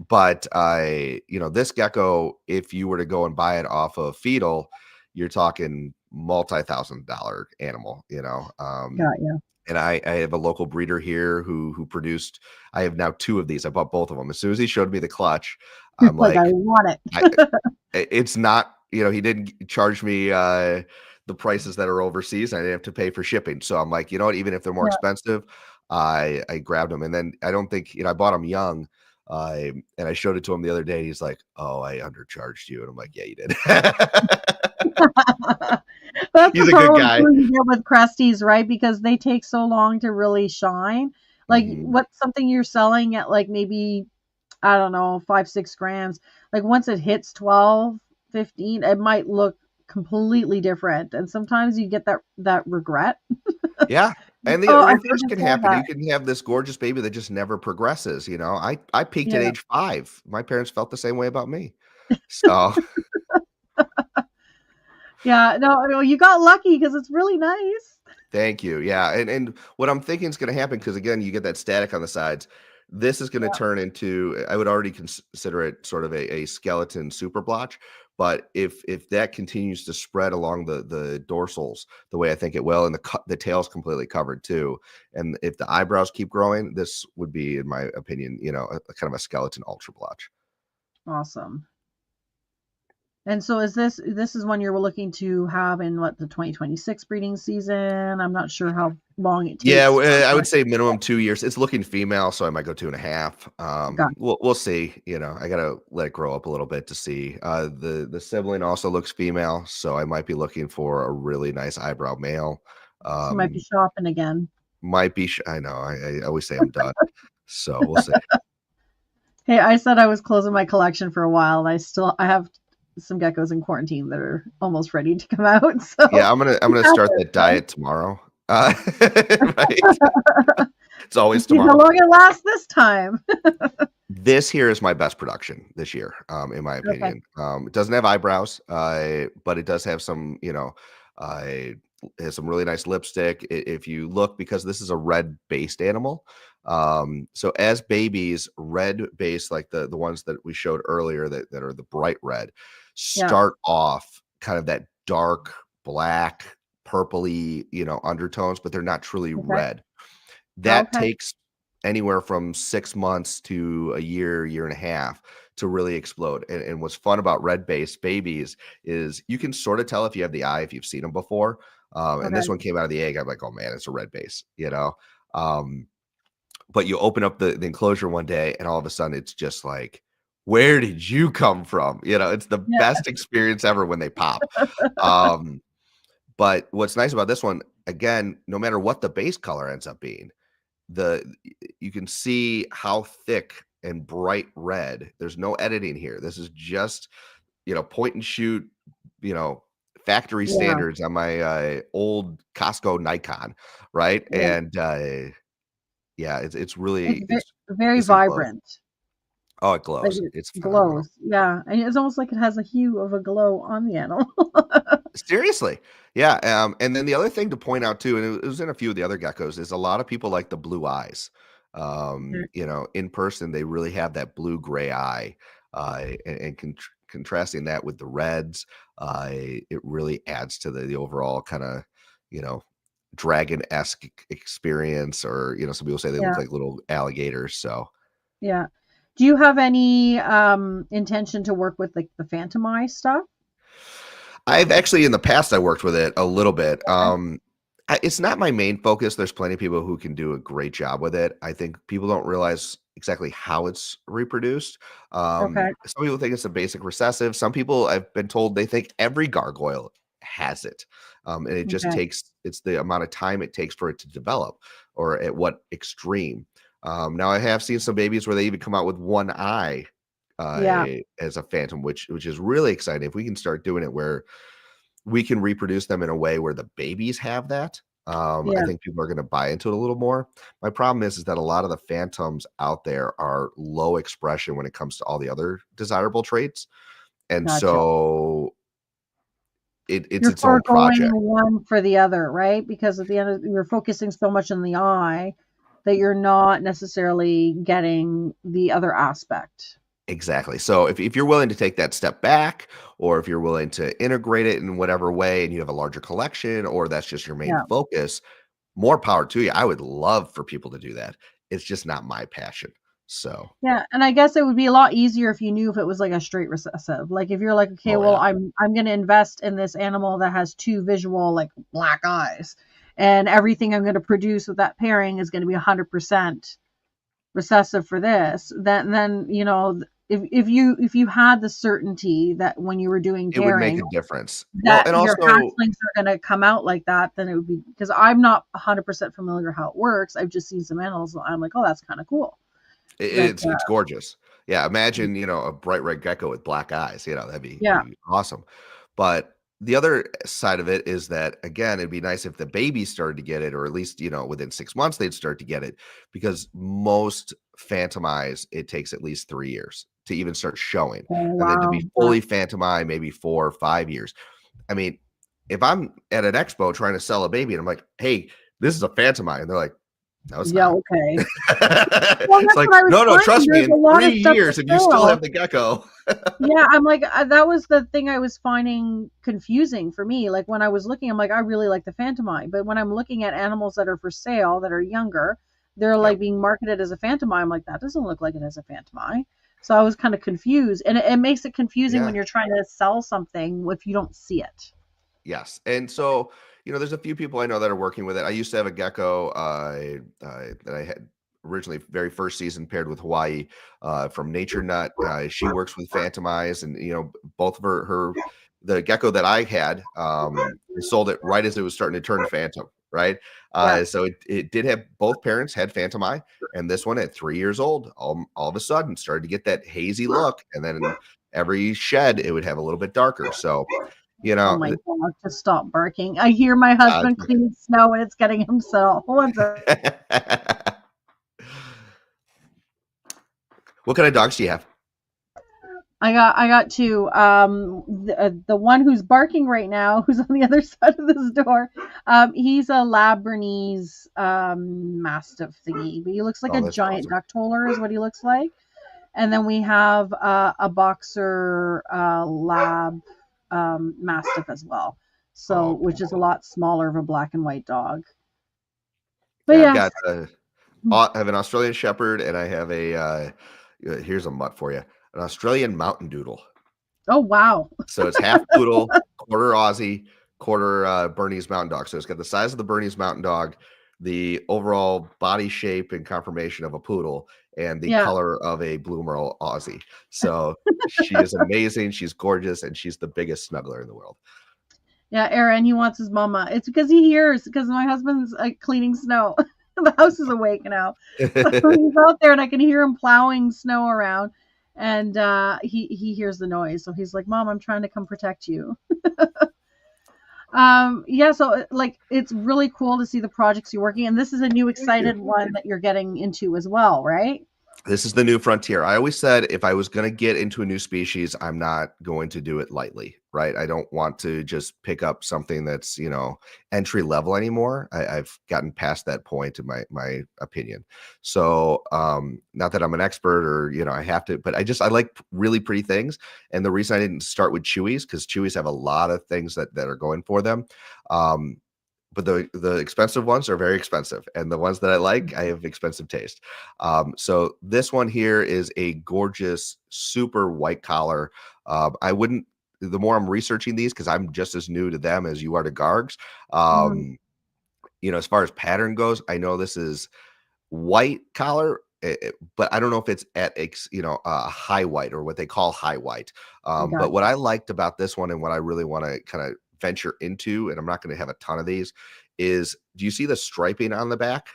but this gecko, if you were to go and buy it off of fetal, you're talking multi-thousand-dollar animal, Got you. and I have a local breeder here who produced. I have now 2 of these. I bought both of them. As soon as he showed me the clutch, I'm Like I like, want I it. it's not, he didn't charge me the prices that are overseas. I didn't have to pay for shipping. So I'm like, you know what, even if they're more Yeah. expensive, I grabbed them. And then I don't think, I bought them young. And I showed it to him the other day. He's like, "Oh, I undercharged you." And I'm like, "Yeah, you did." That's the He's a good problem guy. too you get with Cresties, right? Because they take so long to really shine. Like Mhm. what's something you're selling at like maybe, I don't know, 5, 6 grams. Like once it hits 12, 15, it might look completely different. And sometimes you get that regret. Yeah, and the Oh, I should reverse have can said happen. that. You can have this gorgeous baby that just never progresses, I peaked at Yeah. age 5. My parents felt the same way about me. So, Yeah. No, you got lucky because it's really nice. thank you. Yeah, and what I'm thinking is gonna happen because again, you get that static on the sides. This is gonna Yeah. turn into I would already consider it sort of a skeleton super blotch, but if that continues to spread along the dorsals the way I think it will, and the tail's completely covered too, and if the eyebrows keep growing, this would be, in my opinion, a kind of a skeleton ultra blotch. Awesome. And so this is one you're looking to have in what, the 2026 breeding season? I'm not sure how long it Yeah, takes for I would that. say minimum 2 years. It's looking female, so I might go 2.5. Got We'll see, I gotta let it grow up a little bit to see. The sibling also looks female, so I might be looking for a really nice eyebrow male. She might be Um, shopping again. might be I know, I always say I'm done, so we'll see. Hey, I said I was closing my collection for a while, and I have some geckos in quarantine that are almost ready to come out. So Yeah, I'm it gonna start happens, that right? diet tomorrow. Right? It's always See how tomorrow. long it lasts this time. This here is my best production this year, in my Okay. opinion. It doesn't have eyebrows, but it does have some, uh, it has some really nice lipstick. If you look, because this is a red-based animal, so as babies, red base, like the ones that we showed earlier that are the bright red, Yeah. start off kind of that dark black, purpley, undertones, but they're not truly Okay. red. That Okay. takes anywhere from 6 months to a year, year and a half to really explode, and what's fun about red-based babies is you can sorta tell if you have the eye, if you've seen them before, and this Okay. one came out of the egg, I'm like, "Oh, man, it's a red base," Um, but you open up the enclosure one day, and all of a sudden, it's just like, "Where did you come from?" It's the Yeah. best experience ever when they pop. Um, but what's nice about this one, again, no matter what the base color ends up being, the you can see how thick and bright red. There's no editing here. This is just, point and shoot, you know, factory Yeah. standards on my old Costco Nikon, right? Yeah. And yeah, it's It's really it's very this thing glows. vibrant. Oh, it Like glows. it It's phenomenal. glows. Yeah. And it's almost like it has a hue of a glow on the animal. Seriously. Yeah, and then the other thing to point out too, and it was in a few of the other geckos, is a lot of people like the blue eyes. In person, they really have that blue-gray eye, and can contrasting that with the reds, it really adds to the overall kind of, you know, dragon-esque experience, or, you know, some people say they look Yeah. like little alligators. So Yeah. Do you have any intention to work with like the Phantom Eye stuff? I've actually in the past I worked with it a little bit. Okay. It's not my main focus. There's plenty of people who can do a great job with it. I think people don't realize exactly how it's reproduced. Okay. Some people think it's a basic recessive. Some people, I've been told, they think every gargoyle has it, and it just Okay. takes, it's the amount of time it takes for it to develop, or at what extreme. Now I have seen some babies where they even come out with one eye Yeah. as a phantom, which is really exciting. If we can start doing it where we can reproduce them in a way where the babies have that, I Yeah. think people are going to buy into it a little more. My problem is that a lot of the phantoms out there are low expression when it comes to all the other desirable traits, and Gotcha. so it's You're its own foregoing project. one for the other, right? Because at the end of, you're focusing so much on the eye that you're not necessarily getting the other aspect. Exactly. So if you're willing to take that step back, or if you're willing to integrate it in whatever way, and you have a larger collection, or that's just your main Yeah. focus, more power to you. I would love for people to do that. It's just not my passion. So, Yeah, and I guess it would be a lot easier if you knew if it was like a straight recessive. Like if you're like, okay, oh well, yeah, I'm going to invest in this animal that has two visual like black eyes, and everything I'm going to produce with that pairing is going to be 100% recessive for this. Then you know, if you had the certainty that when you were doing it would make pairing a difference. Well, that and your also hatchlings are going to come out like that, then it would be, because I'm not 100% familiar how it works. I've just seen some animals. And I'm like, oh, that's kind of cool. That it's gorgeous. Yeah, imagine, you know, a bright red gecko with black eyes. You know, that'd yeah, be awesome. But the other side of it is that, again, it'd be nice if the babies started to get it, or at least, you know, within 6 months they'd start to get it, because most phantom eyes, it takes at least 3 years to even start showing, oh and then to wow, be yeah. fully phantom eye, maybe 4 or 5 years. I mean, if I'm at an expo trying to sell a baby and I'm like, hey, this is a phantom eye, and they're like, no, it's Yeah, not. okay. Well, It's that's like, what I was no, no, finding. trust me, There's in a lot three of stuff for years, and you still sale. have the gecko. Yeah, I'm like, that was the thing I was finding confusing for me. Like when I was looking, I'm like, I really like the Phantom Eye. But when I'm looking at animals that are for sale that are younger, they're like Yep. being marketed as a Phantom Eye. I'm like, that doesn't look like it has a Phantom Eye. So I was kind of confused. And it makes it confusing when Yeah. you're trying to sell something if you don't see it. Yes. And so, you know, there's a few people I know that are working with it. I used to have a gecko that I had originally very first season paired with Hawaii from Nature Nut. She works with Phantom Eyes, and, you know, both of the gecko that I had, we sold it right as it was starting to turn phantom. Right. Yeah. So it did have, both parents had Phantom Eye, and this one at 3 years old, all of a sudden started to get that hazy look. And then every shed, it would have a little bit darker. So, you Oh know, my God, just stop barking. I hear my husband it's cleaning snow and it's getting himself. Hold on. okay. What kind of dogs do you have? I got two. The one who's barking right now, who's on the other side of this door, he's a Lab Bernese Mastiff thingy, but he looks like Oh, a that's giant awesome. duck toller, is what he looks like. And then we have a boxer Lab Mastiff as well, so Oh, which is a lot smaller of a black and white dog. But yeah, I've yes, got I have an Australian Shepherd, and I have here's a mutt for you, an Australian Mountain Doodle. oh wow, So it's half poodle, quarter Aussie, quarter Bernese Mountain Dog. So it's got the size of the Bernese Mountain Dog, the overall body shape and conformation of a poodle, and the yeah. color of a Blue Merle Aussie. So she is amazing. She's gorgeous, and she's the biggest snuggler in the world. Yeah, Aaron, he wants his mama. It's because he hears, because my husband's cleaning snow. The house is awake now. So he's out there and I can hear him plowing snow around. And he hears the noise. So he's like, Mom, I'm trying to come protect you. Yeah, so like it's really cool to see the projects you're working, and this is a new Thank you. excited one that you're getting into as well, right? This is the new frontier. I always said if I was going to get into a new species, I'm not going to do it lightly, right? I don't want to just pick up something that's, entry level anymore. I've gotten past that point in my opinion. So, not that I'm an expert or, I have to, but I like really pretty things. And the reason I didn't start with Chewies, because Chewies have a lot of things that are going for them. But the expensive ones are very expensive, and the ones that I like, I have expensive taste. So this one here is a gorgeous, super white collar. I wouldn't. The more I'm researching these, because I'm just as new to them as you are to Gargs. Mhm. As far as pattern goes, I know this is white collar, but I don't know if it's at high white or what they call high white. But what Gotcha. I liked about this one and what I really want to kind of venture into, and I'm not going to have a ton of these, is do you see the striping on the back?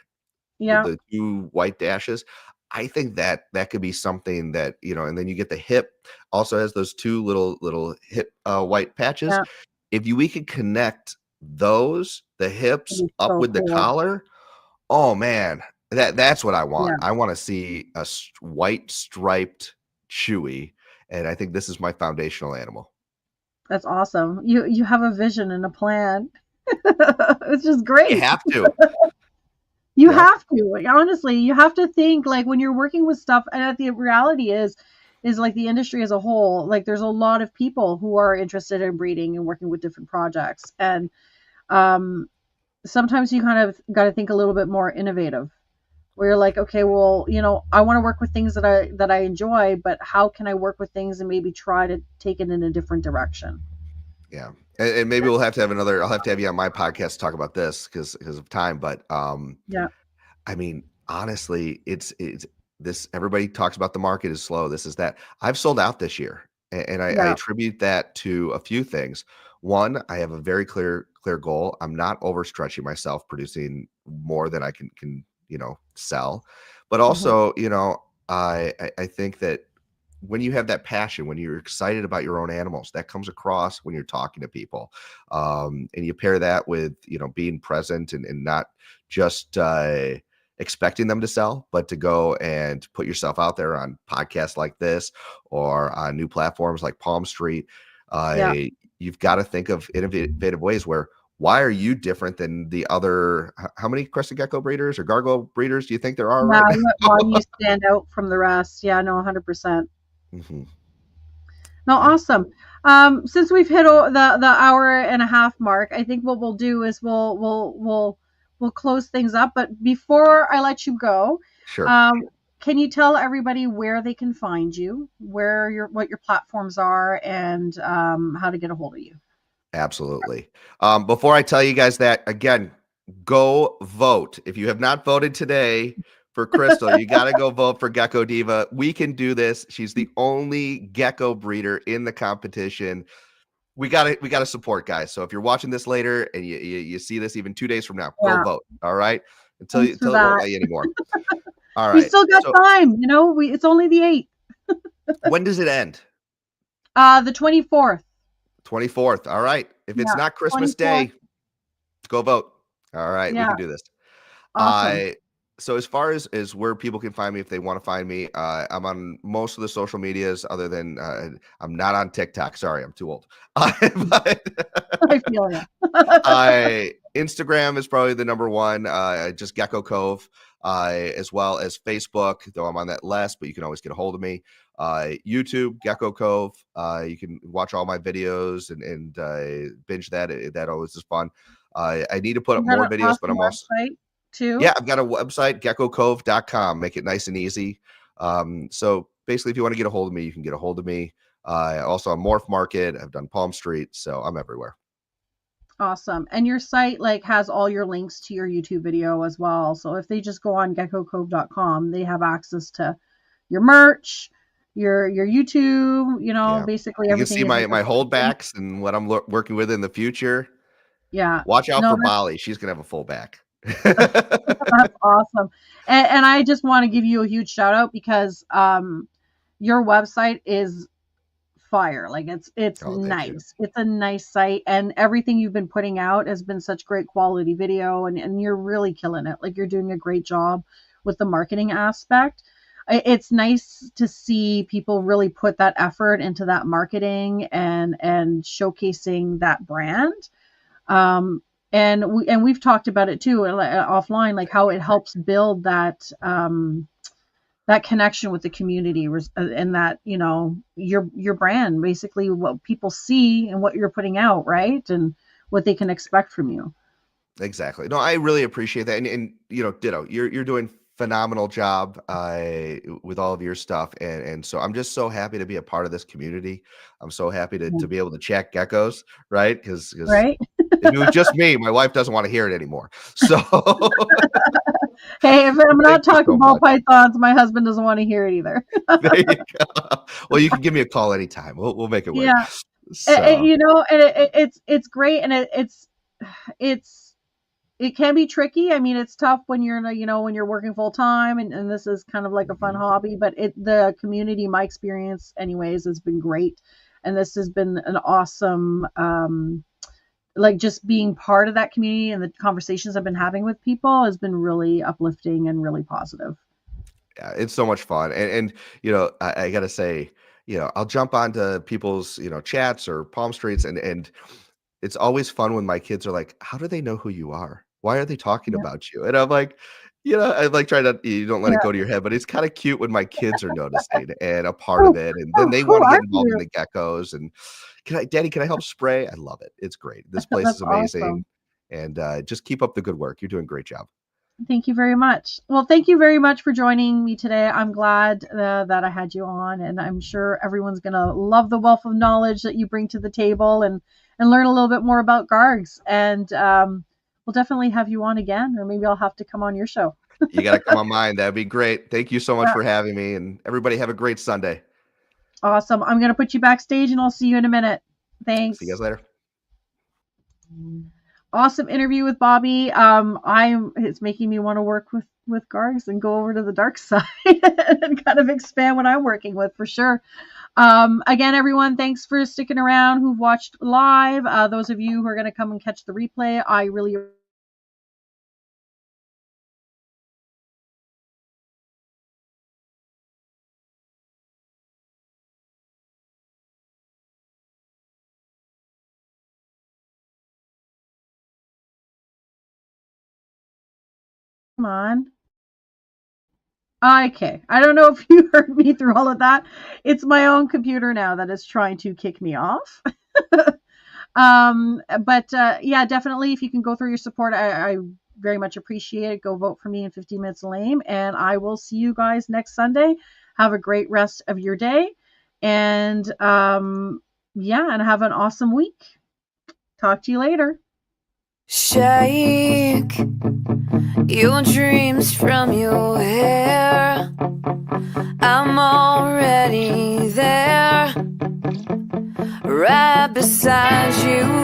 The, Yeah. the two white dashes. I think that could be something that, and then you get the hip also has those two little hip white patches. Yeah. If we could connect the hips That'd be up so with the cool. collar, oh man, that's what I want. Yeah. I want to see a white striped Chewy, and I think this is my foundational animal. That's awesome. You have a vision and a plan. It's just You great. have to. You Yep. have to. Like, honestly, you have to think like when you're working with stuff, and the reality is like the industry as a whole, like there's a lot of people who are interested in breeding and working with different projects. And um sometimes you kind of got to think a little bit more innovative, where you're like, okay, well, I want to work with things that I enjoy, but how can I work with things and maybe try to take it in a different direction? Yeah. And maybe we'll have to have I'll have to have you on my podcast to talk about this because of time. But Yeah. I mean, honestly, it's this. Everybody talks about the market is slow. This is that. I've sold out this year, and I Yeah. attribute that to a few things. One, I have a very clear goal. I'm not overstretching myself, producing more than I can sell. But Hmm. also, I think that when you have that passion, when you're excited about your own animals, that comes across when you're talking to people. And you pair that with being present and not just expecting them to sell, but to go and put yourself out there on podcasts like this or on new platforms like Palm Street. Yeah. You've got to think of innovative ways where why are you different than the other? How many crested gecko breeders or gargoyle breeders do you think there are Yeah. right now? Why do you stand out from the rest? Yeah, no, 100%. Mhm. No, Yeah, awesome. Since we've hit the hour and a half mark, I think what we'll do is we'll close things up. But before I let you go, sure. um, can you tell everybody where they can find you, what your platforms are, and how to get a hold of you? Absolutely. Before I tell you guys that, again, go vote. If you have not voted today for Crystal, you got to go vote for Gecko Diva. We can do this. She's the only gecko breeder in the competition. We got to support, guys. So if you're watching this later and you see this even 2 days from now, go Yeah, vote. All right. thanks for Until it won't that. let you anymore. All We right. still got So time. It's only the 8th, when does it end? the 24th. 24th. All right. If it's Yeah, not Christmas 24th. Day, go vote. All right. We Yeah, can do this. awesome. I so as far as where people can find me if they want to find me, I'm on most of the social medias other than I'm not on TikTok. Sorry, I'm too old. But I feel you. I Instagram is probably the number one. Just Gecko Cove, as well as Facebook, though I'm on that less, but you can always get a hold of me. YouTube, Gecko Cove. You can watch all my videos and binge that. That always is fun. I need to put up You got more an videos, but awesome I'm also website too. yeah, I've got a website, geckocove.com. Make it nice and easy. So basically, if you want to get a hold of me, you can get a hold of me. Also on Morph Market, I've done Palm Street, so I'm everywhere. Awesome. And your site like has all your links to your YouTube video as well. So if they just go on geckocove.com, they have access to your merch, your YouTube, Yeah, basically you can see everything is in my one place. holdbacks and what I'm working with in the future. Yeah. Watch out No, for Bali; she's gonna have a full back. that's awesome. And I just want to give you a huge shout out because your website is fire. Like it's Oh, thank you. nice. It's a nice site, and everything you've been putting out has been such great quality video, and you're really killing it. Like you're doing a great job with the marketing aspect. it's nice to see people really put that effort into that marketing and showcasing that brand. And we've talked about it too offline, like how it helps build that that connection with the community, and that, you know, your brand, basically what people see and what you're putting out, right, and what they can expect from you. Exactly. No, I really appreciate that. And you know, ditto. You're doing phenomenal job with all of your stuff. And so I'm just so happy to be a part of this community. I'm so happy to be able to chat geckos, right? Because Right. if it was just me, my wife doesn't want to hear it anymore. So Hey, if I'm thank not you talking so ball much. pythons, my husband doesn't want to hear it either. There you go. Well, you can give me a call anytime. We'll make it work. Yeah. So You know, and it's great, and it's it can be tricky. I mean, it's tough when you're in a, you know, when you're working full time, and this is kind of like a fun mhm. hobby, but the community, my experience anyways, has been great. And this has been an awesome, like, just being part of that community, and the conversations I've been having with people has been really uplifting and really positive. Yeah, it's so much fun. And you know, I gotta say, you know, I'll jump onto people's, you know, chats or palm streets, and it's always fun when my kids are like, "How do they know who you are? Why are they talking Yeah. about you?" And I'm like, you know, I like try to, you don't let it Yeah. go to your head, but it's kind of cute when my kids are noticing and a part of Oh, it. And then they who want to are get involved in you? the geckos. And Daddy, can I help spray? I love it. It's great. This place That's is amazing. awesome. And just keep up the good work. You're doing a great job. Thank you very much. Well, thank you very much for joining me today. I'm glad that I had you on, and I'm sure everyone's going to love the wealth of knowledge that you bring to the table, and learn a little bit more about Gargs. And we'll definitely have you on again, or maybe I'll have to come on your show. You got to come on mine. That'd be great. Thank you so much Yeah, for having me. And everybody have a great Sunday. awesome. I'm going to put you backstage, and I'll see you in a minute. See you guys Thanks. later. Awesome interview with Bobby. It's making me want to work with Gargs and go over to the dark side and kind of expand what I'm working with, for sure. Again, everyone, thanks for sticking around who've watched live. Those of you who are going to come and catch the replay, I really come on. Okay. I don't know if you heard me through all of that. It's my own computer now that is trying to kick me off. But yeah, definitely, if you can go through your support, I very much appreciate it. Go vote for me in 15 minutes lame, and I will see you guys next Sunday. Have a great rest of your day, and yeah, and have an awesome week. Talk to you later. Shake your dreams from your hair. I'm already there, right beside you.